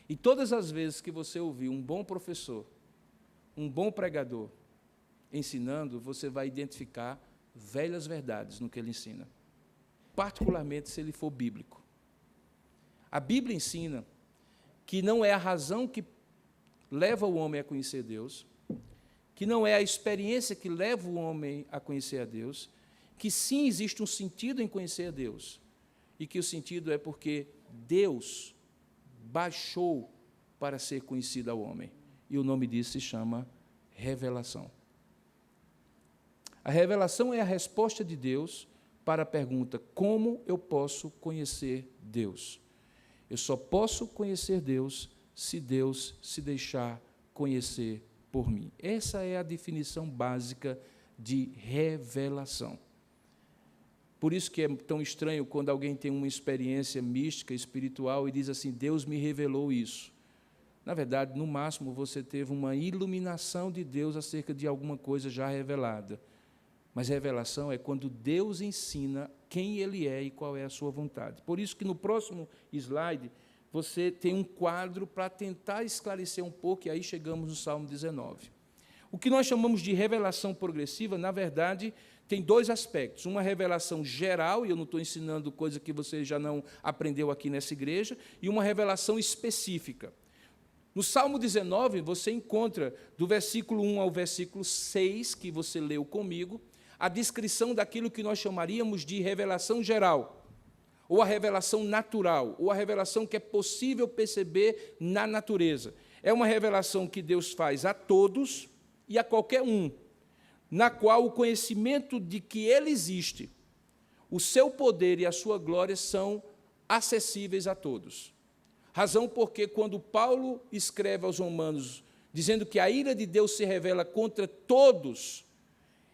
E todas as vezes que você ouvir um bom professor, um bom pregador ensinando, você vai identificar velhas verdades no que ele ensina, particularmente se ele for bíblico. A Bíblia ensina que não é a razão que leva o homem a conhecer Deus, que não é a experiência que leva o homem a conhecer a Deus, que sim existe um sentido em conhecer a Deus, e que o sentido é porque Deus baixou para ser conhecido ao homem. E o nome disso se chama revelação. A revelação é a resposta de Deus para a pergunta: como eu posso conhecer Deus? Eu só posso conhecer Deus se Deus se deixar conhecer por mim. Essa é a definição básica de revelação. Por isso que é tão estranho quando alguém tem uma experiência mística, espiritual, e diz assim, Deus me revelou isso. Na verdade, no máximo, você teve uma iluminação de Deus acerca de alguma coisa já revelada. Mas revelação é quando Deus ensina quem Ele é e qual é a sua vontade. Por isso que no próximo slide, você tem um quadro para tentar esclarecer um pouco, e aí chegamos no Salmo 19. O que nós chamamos de revelação progressiva, na verdade, tem dois aspectos. Uma revelação geral, e eu não estou ensinando coisa que você já não aprendeu aqui nessa igreja, e uma revelação específica. No Salmo 19, você encontra, do versículo 1 ao versículo 6, que você leu comigo, a descrição daquilo que nós chamaríamos de revelação geral, ou a revelação natural, ou a revelação que é possível perceber na natureza. É uma revelação que Deus faz a todos e a qualquer um, na qual o conhecimento de que Ele existe, o seu poder e a sua glória são acessíveis a todos. Razão porque, quando Paulo escreve aos Romanos, dizendo que a ira de Deus se revela contra todos,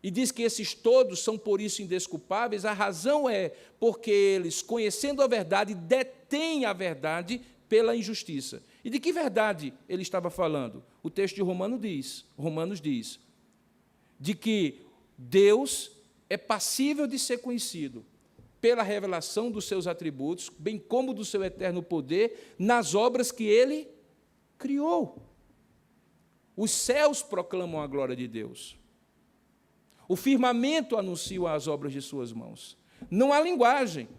e diz que esses todos são por isso indesculpáveis, a razão é porque eles, conhecendo a verdade, detêm a verdade pela injustiça. E de que verdade ele estava falando? O texto de Romanos diz, de que Deus é passível de ser conhecido pela revelação dos seus atributos, bem como do seu eterno poder, nas obras que Ele criou. Os céus proclamam a glória de Deus. O firmamento anuncia as obras de suas mãos. Não há linguagem,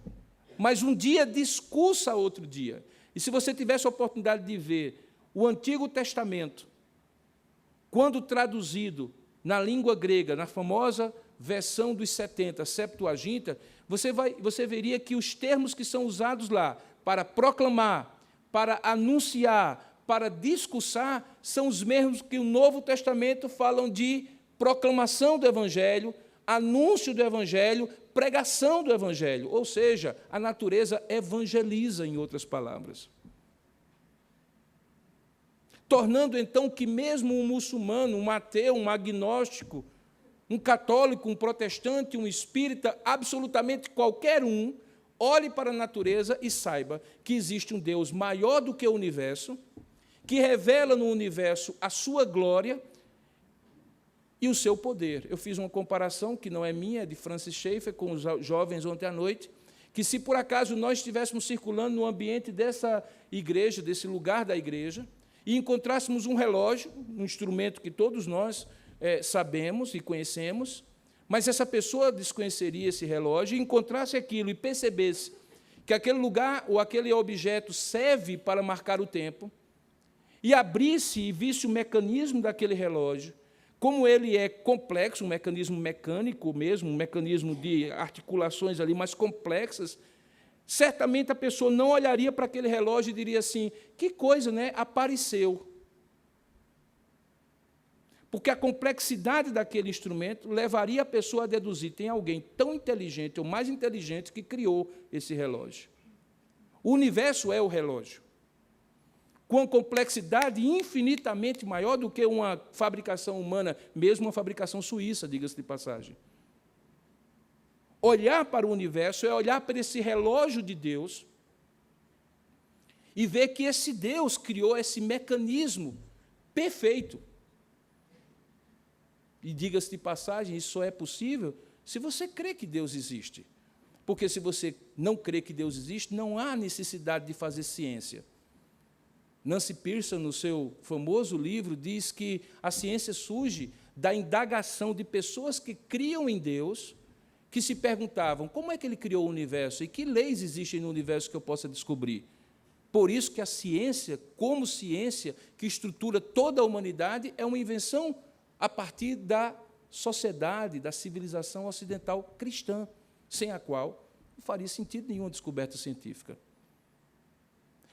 mas um dia discursa outro dia. E se você tivesse a oportunidade de ver o Antigo Testamento, quando traduzido na língua grega, na famosa versão dos 70, Septuaginta, você veria que os termos que são usados lá para proclamar, para anunciar, para discursar, são os mesmos que o Novo Testamento falam de proclamação do Evangelho, anúncio do Evangelho, pregação do Evangelho. Ou seja, a natureza evangeliza, em outras palavras. Tornando, então, que mesmo um muçulmano, um ateu, um agnóstico, um católico, um protestante, um espírita, absolutamente qualquer um, olhe para a natureza e saiba que existe um Deus maior do que o universo, que revela no universo a sua glória e o seu poder. Eu fiz uma comparação, que não é minha, é de Francis Schaeffer, com os jovens ontem à noite, que se por acaso nós estivéssemos circulando no ambiente dessa igreja, desse lugar da igreja, e encontrássemos um relógio, um instrumento que todos nós sabemos e conhecemos, mas essa pessoa desconheceria esse relógio e encontrasse aquilo e percebesse que aquele lugar ou aquele objeto serve para marcar o tempo, e abrisse e visse o mecanismo daquele relógio, como ele é complexo, um mecanismo mecânico mesmo, um mecanismo de articulações ali mais complexas, certamente a pessoa não olharia para aquele relógio e diria assim, que coisa, né? Apareceu. Porque a complexidade daquele instrumento levaria a pessoa a deduzir, tem alguém tão inteligente ou mais inteligente que criou esse relógio. O universo é o relógio, com uma complexidade infinitamente maior do que uma fabricação humana, mesmo uma fabricação suíça, diga-se de passagem. Olhar para o universo é olhar para esse relógio de Deus e ver que esse Deus criou esse mecanismo perfeito. E, diga-se de passagem, isso só é possível se você crê que Deus existe. Porque, se você não crê que Deus existe, não há necessidade de fazer ciência. Nancy Pearson, no seu famoso livro, diz que a ciência surge da indagação de pessoas que criam em Deus, que se perguntavam como é que ele criou o universo e que leis existem no universo que eu possa descobrir. Por isso que a ciência, como ciência que estrutura toda a humanidade, é uma invenção a partir da sociedade, da civilização ocidental cristã, sem a qual não faria sentido nenhuma descoberta científica.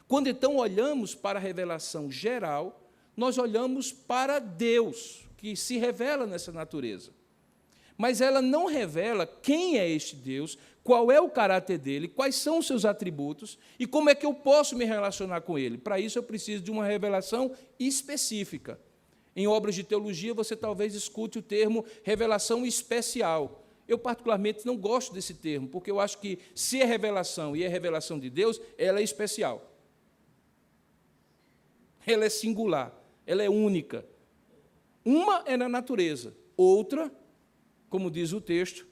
Quando, então, olhamos para a revelação geral, nós olhamos para Deus, que se revela nessa natureza. Mas ela não revela quem é este Deus, qual é o caráter dele, quais são os seus atributos e como é que eu posso me relacionar com ele. Para isso, eu preciso de uma revelação específica. Em obras de teologia, você talvez escute o termo revelação especial. Eu, particularmente, não gosto desse termo, porque eu acho que, se é revelação e é revelação de Deus, ela é especial. Ela é singular, ela é única. Uma é na natureza, outra, como diz o texto,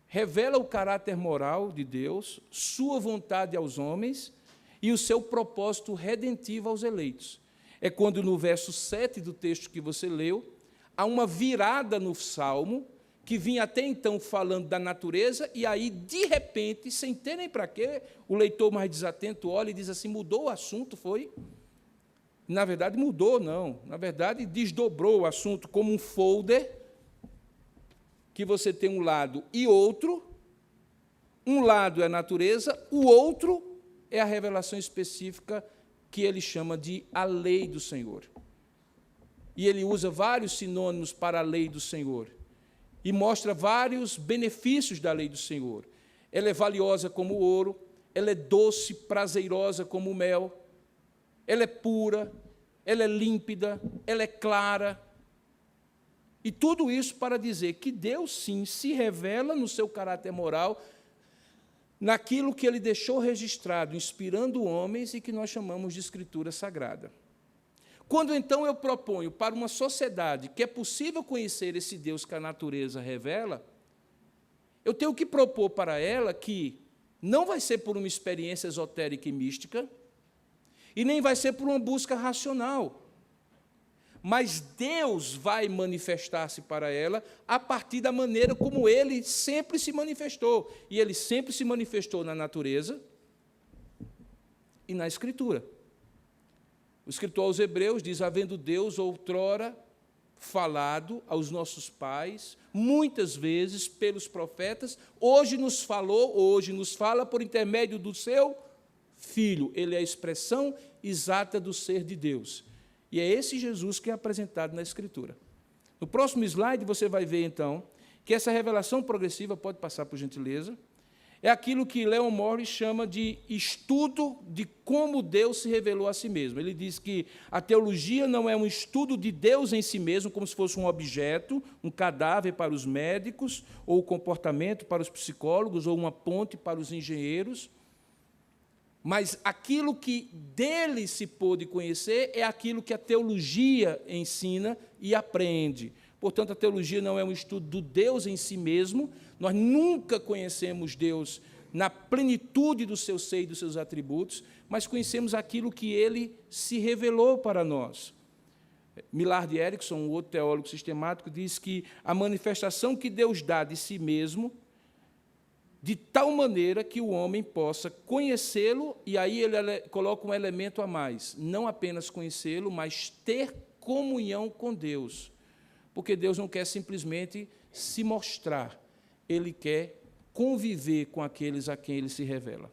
revela o caráter moral de Deus, sua vontade aos homens e o seu propósito redentivo aos eleitos. É quando, no verso 7 do texto que você leu, há uma virada no Salmo, que vinha até então falando da natureza, e aí, de repente, sem ter nem para quê, o leitor mais desatento olha e diz assim, mudou o assunto, foi? Na verdade, mudou, não. Na verdade, desdobrou o assunto como um folder, que você tem um lado e outro. Um lado é a natureza, o outro é a revelação específica que ele chama de a lei do Senhor. E ele usa vários sinônimos para a lei do Senhor e mostra vários benefícios da lei do Senhor. Ela é valiosa como o ouro, ela é doce, prazerosa como o mel, ela é pura, ela é límpida, ela é clara. E tudo isso para dizer que Deus, sim, se revela no seu caráter moral, naquilo que ele deixou registrado, inspirando homens e que nós chamamos de Escritura Sagrada. Quando, então, eu proponho para uma sociedade que é possível conhecer esse Deus que a natureza revela, eu tenho que propor para ela que não vai ser por uma experiência esotérica e mística, e nem vai ser por uma busca racional, mas Deus vai manifestar-se para ela a partir da maneira como Ele sempre se manifestou. E Ele sempre se manifestou na natureza e na Escritura. O escritor aos Hebreus diz, havendo Deus outrora falado aos nossos pais, muitas vezes pelos profetas, hoje nos fala por intermédio do seu Filho. Ele é a expressão exata do ser de Deus. E é esse Jesus que é apresentado na Escritura. No próximo slide, você vai ver, então, que essa revelação progressiva, pode passar, por gentileza, é aquilo que Leon Morris chama de estudo de como Deus se revelou a si mesmo. Ele diz que a teologia não é um estudo de Deus em si mesmo, como se fosse um objeto, um cadáver para os médicos, ou o comportamento para os psicólogos, ou uma ponte para os engenheiros, mas aquilo que dele se pôde conhecer é aquilo que a teologia ensina e aprende. Portanto, a teologia não é um estudo do Deus em si mesmo, nós nunca conhecemos Deus na plenitude do seu ser e dos seus atributos, mas conhecemos aquilo que ele se revelou para nós. Millard Erickson, um outro teólogo sistemático, diz que a manifestação que Deus dá de si mesmo de tal maneira que o homem possa conhecê-lo, e aí ele coloca um elemento a mais, não apenas conhecê-lo, mas ter comunhão com Deus, porque Deus não quer simplesmente se mostrar, Ele quer conviver com aqueles a quem Ele se revela.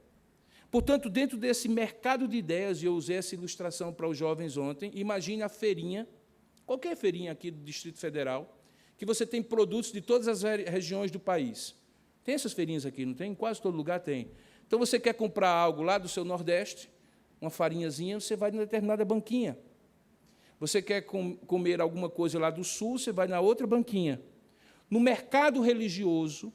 Portanto, dentro desse mercado de ideias, e eu usei essa ilustração para os jovens ontem, imagine a feirinha, qualquer feirinha aqui do Distrito Federal, que você tem produtos de todas as regiões do país. Tem essas feirinhas aqui, não tem? Em quase todo lugar tem. Então, você quer comprar algo lá do seu Nordeste, uma farinhazinha, você vai em determinada banquinha. Você quer comer alguma coisa lá do Sul, você vai na outra banquinha. No mercado religioso,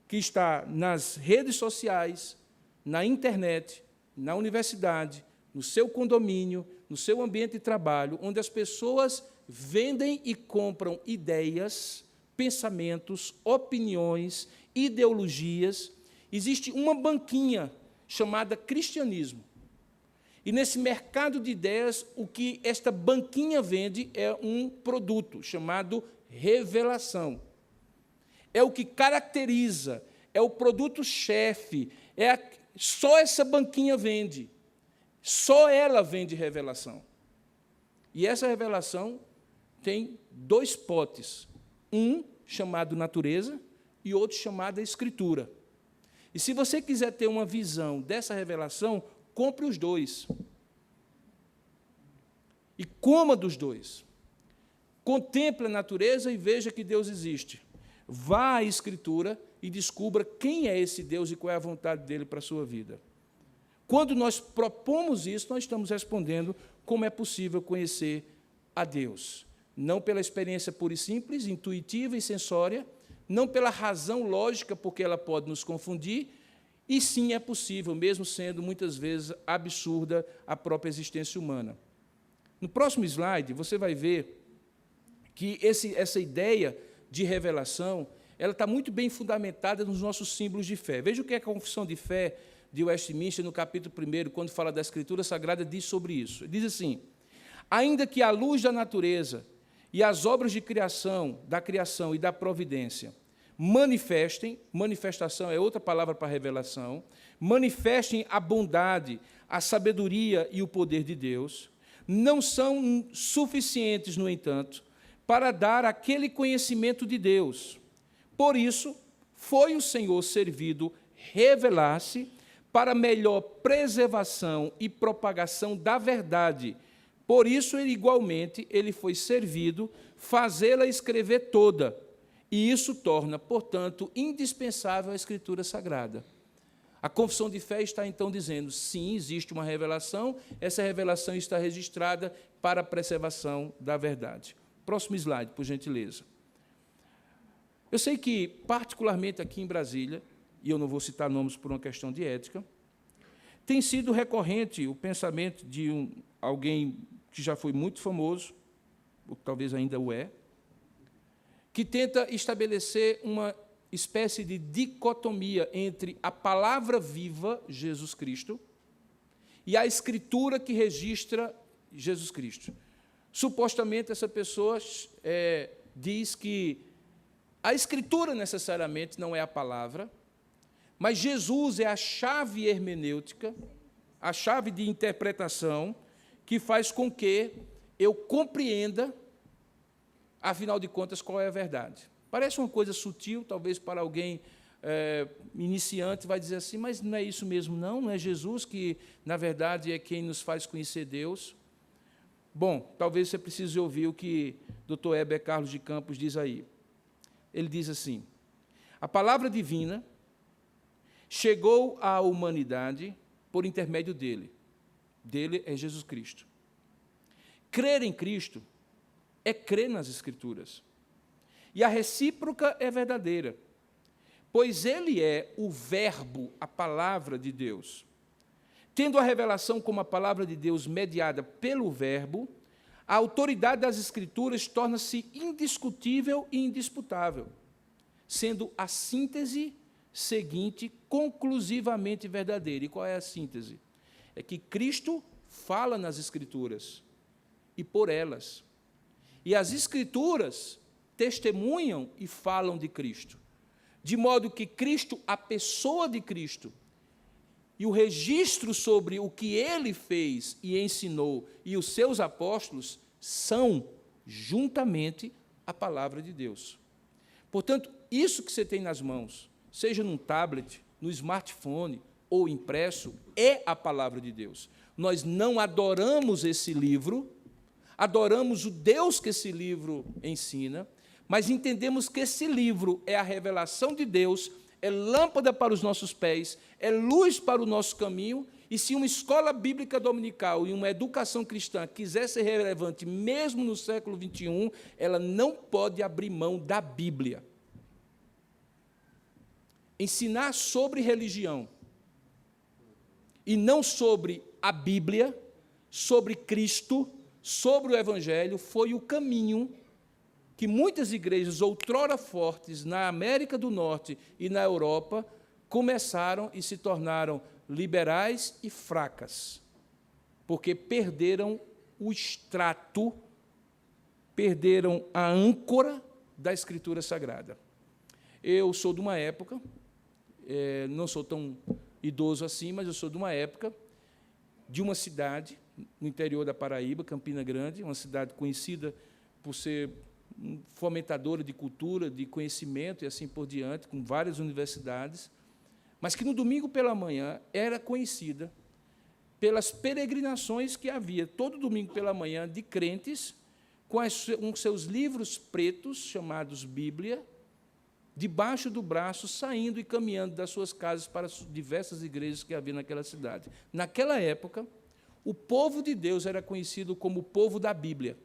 que está nas redes sociais, na internet, na universidade, no seu condomínio, no seu ambiente de trabalho, onde as pessoas vendem e compram ideias, pensamentos, opiniões, ideologias, existe uma banquinha chamada cristianismo. E, nesse mercado de ideias, o que esta banquinha vende é um produto chamado revelação. É o que caracteriza, é o produto-chefe, só essa banquinha vende. Só ela vende revelação. E essa revelação tem dois potes, um chamado natureza e outro chamado escritura. E se você quiser ter uma visão dessa revelação, compre os dois. E coma dos dois. Contemple a natureza e veja que Deus existe. Vá à Escritura e descubra quem é esse Deus e qual é a vontade dele para a sua vida. Quando nós propomos isso, nós estamos respondendo como é possível conhecer a Deus. Não pela experiência pura e simples, intuitiva e sensória, não pela razão lógica, porque ela pode nos confundir, e sim é possível, mesmo sendo muitas vezes absurda a própria existência humana. No próximo slide, você vai ver que essa ideia de revelação, ela está muito bem fundamentada nos nossos símbolos de fé. Veja o que a Confissão de Fé de Westminster, no capítulo 1, quando fala da Escritura Sagrada, diz sobre isso. Diz assim: ainda que a luz da natureza e as obras de criação, da criação e da providência manifestação é outra palavra para revelação, manifestem a bondade, a sabedoria e o poder de Deus, não são suficientes, no entanto, para dar aquele conhecimento de Deus. Por isso, foi o Senhor servido revelar-se para melhor preservação e propagação da verdade. Por isso, igualmente, ele foi servido fazê-la escrever toda. E isso torna, portanto, indispensável a Escritura Sagrada. A confissão de fé está, então, dizendo, sim, existe uma revelação, essa revelação está registrada para a preservação da verdade. Próximo slide, por gentileza. Eu sei que, particularmente aqui em Brasília, e eu não vou citar nomes por uma questão de ética, tem sido recorrente o pensamento de alguém que já foi muito famoso, ou talvez ainda o é, que tenta estabelecer uma espécie de dicotomia entre a palavra viva, Jesus Cristo, e a Escritura que registra Jesus Cristo. Supostamente, essa pessoa diz que a Escritura necessariamente não é a palavra, mas Jesus é a chave hermenêutica, a chave de interpretação, que faz com que eu compreenda, afinal de contas, qual é a verdade. Parece uma coisa sutil, talvez para alguém iniciante vai dizer assim, mas não é isso mesmo, não é Jesus que, na verdade, é quem nos faz conhecer Deus. Bom, talvez você precise ouvir o que Dr. Heber Carlos de Campos diz aí. Ele diz assim: a palavra divina chegou à humanidade por intermédio dele. Dele é Jesus Cristo. Crer em Cristo é crer nas Escrituras. E a recíproca é verdadeira, pois ele é o Verbo, a palavra de Deus. Tendo a revelação como a palavra de Deus mediada pelo Verbo, a autoridade das Escrituras torna-se indiscutível e indisputável, sendo a síntese seguinte conclusivamente verdadeira. E qual é a síntese? É que Cristo fala nas Escrituras, e por elas. E as Escrituras testemunham e falam de Cristo. de modo que Cristo, a pessoa de Cristo, e o registro sobre o que ele fez e ensinou, e os seus apóstolos, são juntamente a palavra de Deus. Portanto, isso que você tem nas mãos, seja num tablet, no smartphone ou impresso, é a palavra de Deus. Nós não adoramos esse livro, adoramos o Deus que esse livro ensina, mas entendemos que esse livro é a revelação de Deus, é lâmpada para os nossos pés, é luz para o nosso caminho, e se uma escola bíblica dominical e uma educação cristã quiser ser relevante mesmo no século XXI, ela não pode abrir mão da Bíblia. Ensinar sobre religião, e não sobre a Bíblia, sobre Cristo, sobre o Evangelho, foi o caminho que muitas igrejas outrora fortes na América do Norte e na Europa começaram e se tornaram liberais e fracas, porque perderam o extrato, perderam a âncora da Escritura Sagrada. Eu sou de uma época, não sou tão idoso assim, mas eu sou de uma época, de uma cidade no interior da Paraíba, Campina Grande, uma cidade conhecida por ser fomentadora de cultura, de conhecimento e assim por diante, com várias universidades, mas que no domingo pela manhã era conhecida pelas peregrinações que havia todo domingo pela manhã de crentes com seus livros pretos, chamados Bíblia, debaixo do braço, saindo e caminhando das suas casas para as diversas igrejas que havia naquela cidade. Naquela época, o povo de Deus era conhecido como o povo da Bíblia.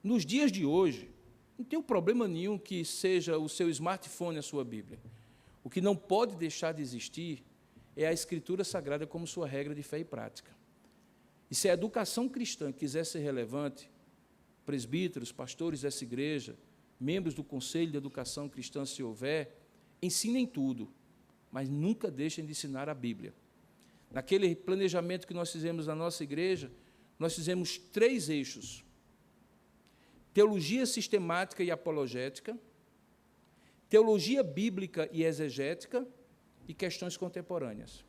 Nos dias de hoje, não tem problema nenhum que seja o seu smartphone a sua Bíblia. O que não pode deixar de existir é a Escritura Sagrada como sua regra de fé e prática. E se a educação cristã quiser ser relevante, presbíteros, pastores dessa igreja, membros do Conselho de Educação Cristã, se houver, ensinem tudo, mas nunca deixem de ensinar a Bíblia. Naquele planejamento que nós fizemos na nossa igreja, nós fizemos 3 eixos: teologia sistemática e apologética, teologia bíblica e exegética e questões contemporâneas.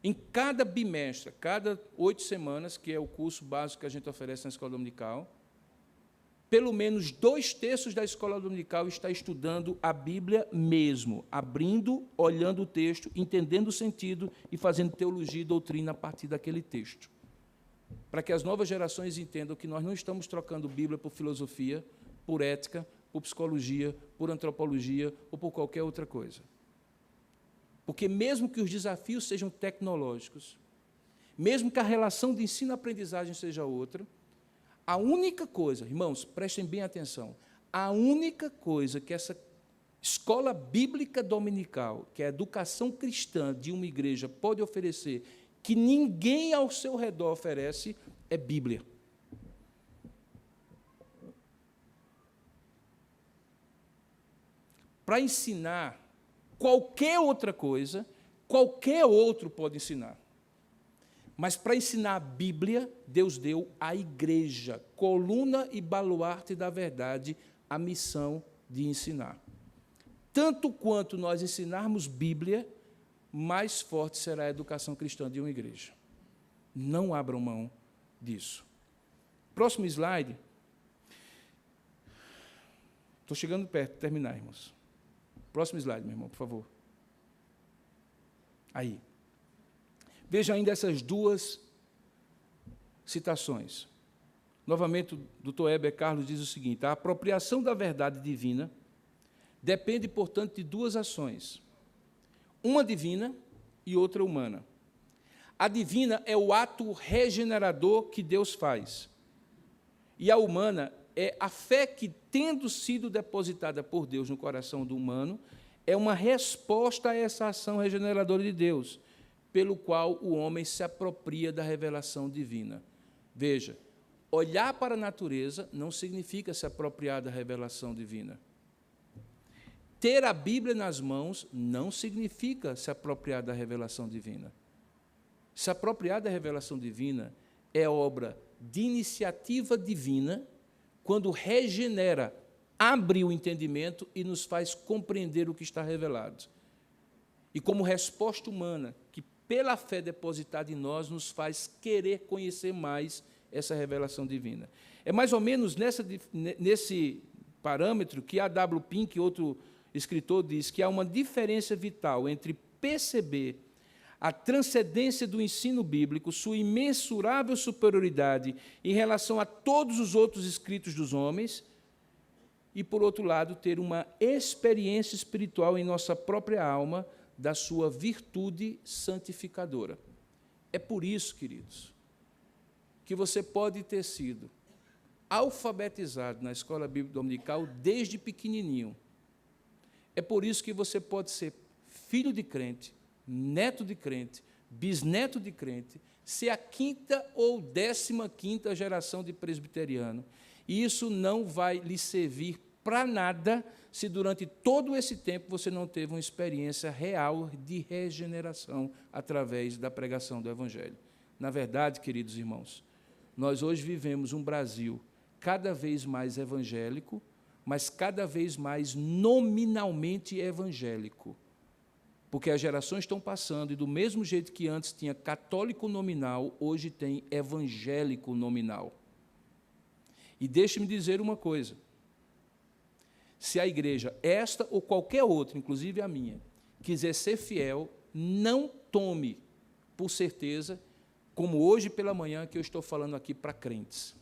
Em cada bimestre, cada 8 semanas, que é o curso básico que a gente oferece na escola dominical, pelo menos 2/3 da escola dominical está estudando a Bíblia mesmo, abrindo, olhando o texto, entendendo o sentido e fazendo teologia e doutrina a partir daquele texto, para que as novas gerações entendam que nós não estamos trocando Bíblia por filosofia, por ética, por psicologia, por antropologia ou por qualquer outra coisa. Porque mesmo que os desafios sejam tecnológicos, mesmo que a relação de ensino-aprendizagem seja outra, a única coisa, irmãos, prestem bem atenção, a única coisa que essa escola bíblica dominical, que é a educação cristã de uma igreja pode oferecer, que ninguém ao seu redor oferece, é Bíblia. Para ensinar qualquer outra coisa, qualquer outro pode ensinar. Mas para ensinar a Bíblia, Deus deu à igreja, coluna e baluarte da verdade, a missão de ensinar. Tanto quanto nós ensinarmos Bíblia, mais forte será a educação cristã de uma igreja. Não abram mão disso. Próximo slide. Estou chegando perto de terminar, irmãos. Próximo slide, meu irmão, por favor. Aí. Veja ainda essas 2 citações. Novamente, o Dr. Heber Carlos diz o seguinte: a apropriação da verdade divina depende, portanto, de 2 ações. Uma divina e outra humana. A divina é o ato regenerador que Deus faz. E a humana é a fé que, tendo sido depositada por Deus no coração do humano, é uma resposta a essa ação regeneradora de Deus, pelo qual o homem se apropria da revelação divina. Veja, olhar para a natureza não significa se apropriar da revelação divina. Ter a Bíblia nas mãos não significa se apropriar da revelação divina. Se apropriar da revelação divina é obra de iniciativa divina, quando regenera, abre o entendimento e nos faz compreender o que está revelado. E como resposta humana, que pela fé depositada em nós, nos faz querer conhecer mais essa revelação divina. É mais ou menos nesse parâmetro que A.W. Pink, outro escritor, diz que há uma diferença vital entre perceber a transcendência do ensino bíblico, sua imensurável superioridade em relação a todos os outros escritos dos homens, e, por outro lado, ter uma experiência espiritual em nossa própria alma da sua virtude santificadora. É por isso, queridos, que você pode ter sido alfabetizado na escola bíblica dominical desde pequenininho. É por isso que você pode ser filho de crente, neto de crente, bisneto de crente, ser a 5ª ou 15ª geração de presbiteriano. E isso não vai lhe servir para nada se durante todo esse tempo você não teve uma experiência real de regeneração através da pregação do Evangelho. Na verdade, queridos irmãos, nós hoje vivemos um Brasil cada vez mais evangélico, mas cada vez mais nominalmente evangélico. Porque as gerações estão passando, e do mesmo jeito que antes tinha católico nominal, hoje tem evangélico nominal. E deixe-me dizer uma coisa. Se a igreja, esta ou qualquer outra, inclusive a minha, quiser ser fiel, não tome por certeza, como hoje pela manhã, que eu estou falando aqui para crentes.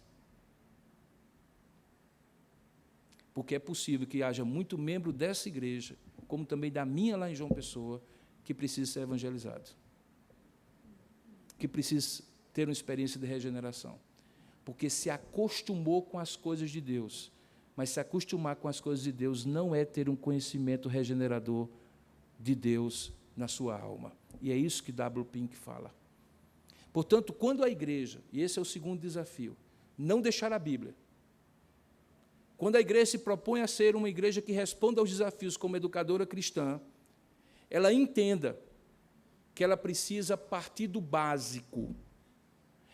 Porque é possível que haja muito membro dessa igreja, como também da minha lá em João Pessoa, que precisa ser evangelizado, que precisa ter uma experiência de regeneração, porque se acostumou com as coisas de Deus, mas se acostumar com as coisas de Deus não é ter um conhecimento regenerador de Deus na sua alma. E é isso que W. Pink fala. Portanto, quando a igreja, e esse é o segundo desafio, não deixar a Bíblia, quando a igreja se propõe a ser uma igreja que responda aos desafios como educadora cristã, ela entenda que ela precisa partir do básico.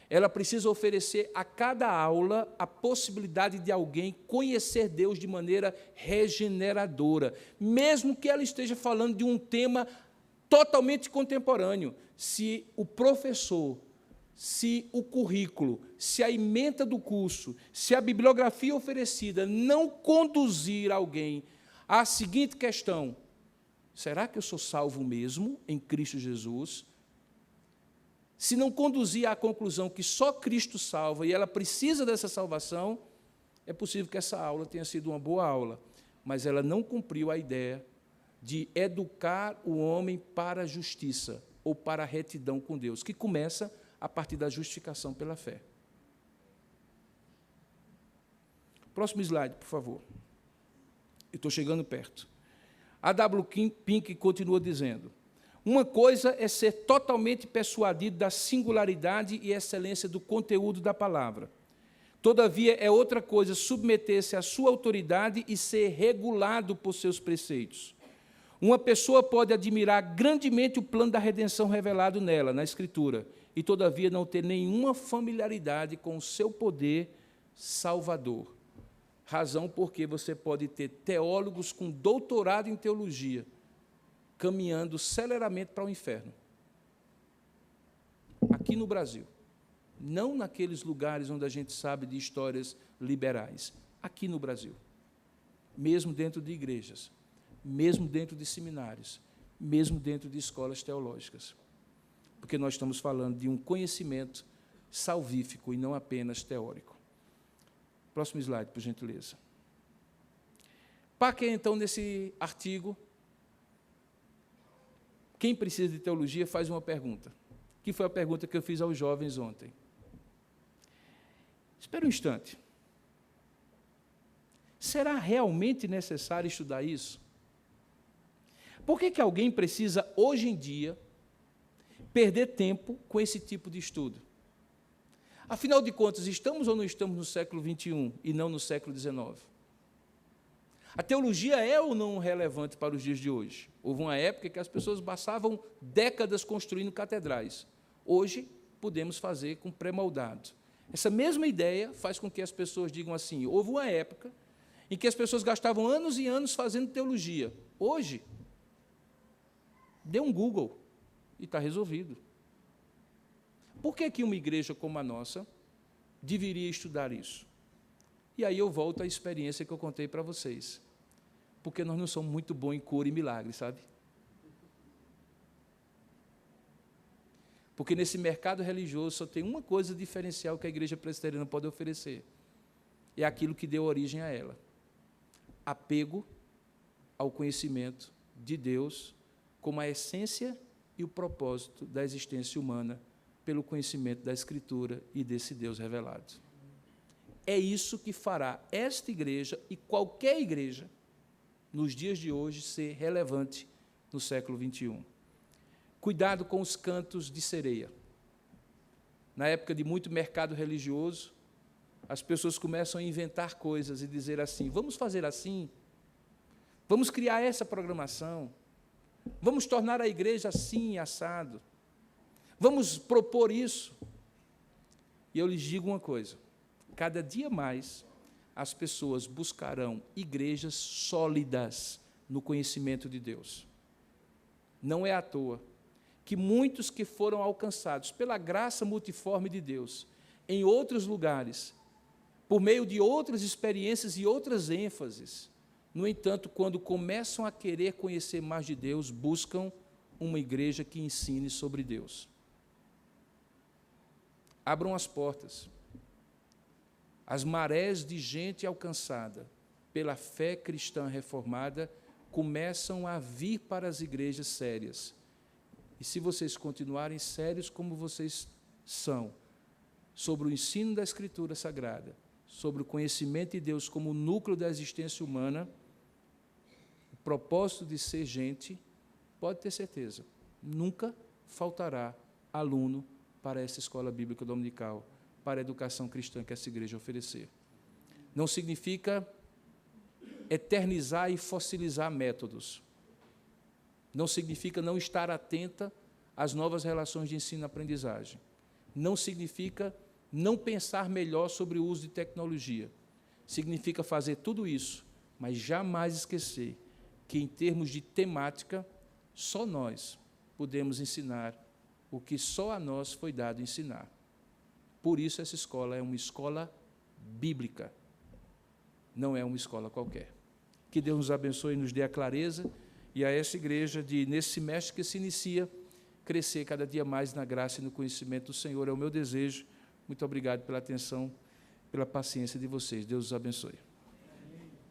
Ela precisa oferecer a cada aula a possibilidade de alguém conhecer Deus de maneira regeneradora, mesmo que ela esteja falando de um tema totalmente contemporâneo. Se o professor, se o currículo, se a ementa do curso, se a bibliografia oferecida não conduzir alguém à seguinte questão: será que eu sou salvo mesmo em Cristo Jesus? Se não conduzir à conclusão que só Cristo salva e ela precisa dessa salvação, é possível que essa aula tenha sido uma boa aula, mas ela não cumpriu a ideia de educar o homem para a justiça ou para a retidão com Deus, que começa a partir da justificação pela fé. Próximo slide, por favor. Eu estou chegando perto. A W. Pink continua dizendo: uma coisa é ser totalmente persuadido da singularidade e excelência do conteúdo da palavra. Todavia, é outra coisa submeter-se à sua autoridade e ser regulado por seus preceitos. Uma pessoa pode admirar grandemente o plano da redenção revelado nela, na Escritura, e, todavia, não ter nenhuma familiaridade com o seu poder salvador. Razão porque você pode ter teólogos com doutorado em teologia caminhando celeramente para o inferno. Aqui no Brasil. Não naqueles lugares onde a gente sabe de histórias liberais. Aqui no Brasil. Mesmo dentro de igrejas, mesmo dentro de seminários, mesmo dentro de escolas teológicas. Porque nós estamos falando de um conhecimento salvífico e não apenas teórico. Próximo slide, por gentileza. Packer, então, nesse artigo, quem precisa de teologia faz uma pergunta, que foi a pergunta que eu fiz aos jovens ontem. Espera um instante. Será realmente necessário estudar isso? Por que alguém precisa, hoje em dia, perder tempo com esse tipo de estudo? Afinal de contas, estamos ou não estamos no século XXI e não no século XIX? A teologia é ou não relevante para os dias de hoje? Houve uma época que as pessoas passavam décadas construindo catedrais. Hoje, podemos fazer com pré-moldado. Essa mesma ideia faz com que as pessoas digam assim: houve uma época em que as pessoas gastavam anos e anos fazendo teologia. Hoje, dê um Google e está resolvido. Por que uma igreja como a nossa deveria estudar isso? E aí eu volto à experiência que eu contei para vocês. Porque nós não somos muito bons em cura e milagre, sabe? Porque nesse mercado religioso só tem uma coisa diferencial que a igreja presbiteriana pode oferecer. É aquilo que deu origem a ela. Apego ao conhecimento de Deus como a essência e o propósito da existência humana pelo conhecimento da Escritura e desse Deus revelado. É isso que fará esta igreja e qualquer igreja nos dias de hoje ser relevante no século XXI. Cuidado com os cantos de sereia. Na época de muito mercado religioso, as pessoas começam a inventar coisas e dizer assim: vamos fazer assim, vamos criar essa programação, vamos tornar a igreja assim, assado, vamos propor isso. E eu lhes digo uma coisa: cada dia mais as pessoas buscarão igrejas sólidas no conhecimento de Deus. Não é à toa que muitos que foram alcançados pela graça multiforme de Deus em outros lugares, por meio de outras experiências e outras ênfases, no entanto, quando começam a querer conhecer mais de Deus, buscam uma igreja que ensine sobre Deus. Abram as portas. As marés de gente alcançada pela fé cristã reformada começam a vir para as igrejas sérias. E se vocês continuarem sérios como vocês são, sobre o ensino da Escritura Sagrada, sobre o conhecimento de Deus como o núcleo da existência humana, o propósito de ser gente, pode ter certeza, nunca faltará aluno para essa escola bíblica dominical, para a educação cristã que essa igreja oferecer. Não significa eternizar e fossilizar métodos. Não significa não estar atenta às novas relações de ensino-aprendizagem. Não significa não pensar melhor sobre o uso de tecnologia. Significa fazer tudo isso, mas jamais esquecer que, em termos de temática, só nós podemos ensinar o que só a nós foi dado ensinar. Por isso, essa escola é uma escola bíblica, não é uma escola qualquer. Que Deus nos abençoe e nos dê a clareza, e a essa igreja, nesse semestre que se inicia, crescer cada dia mais na graça e no conhecimento do Senhor. É o meu desejo. Muito obrigado pela atenção, pela paciência de vocês. Deus os abençoe.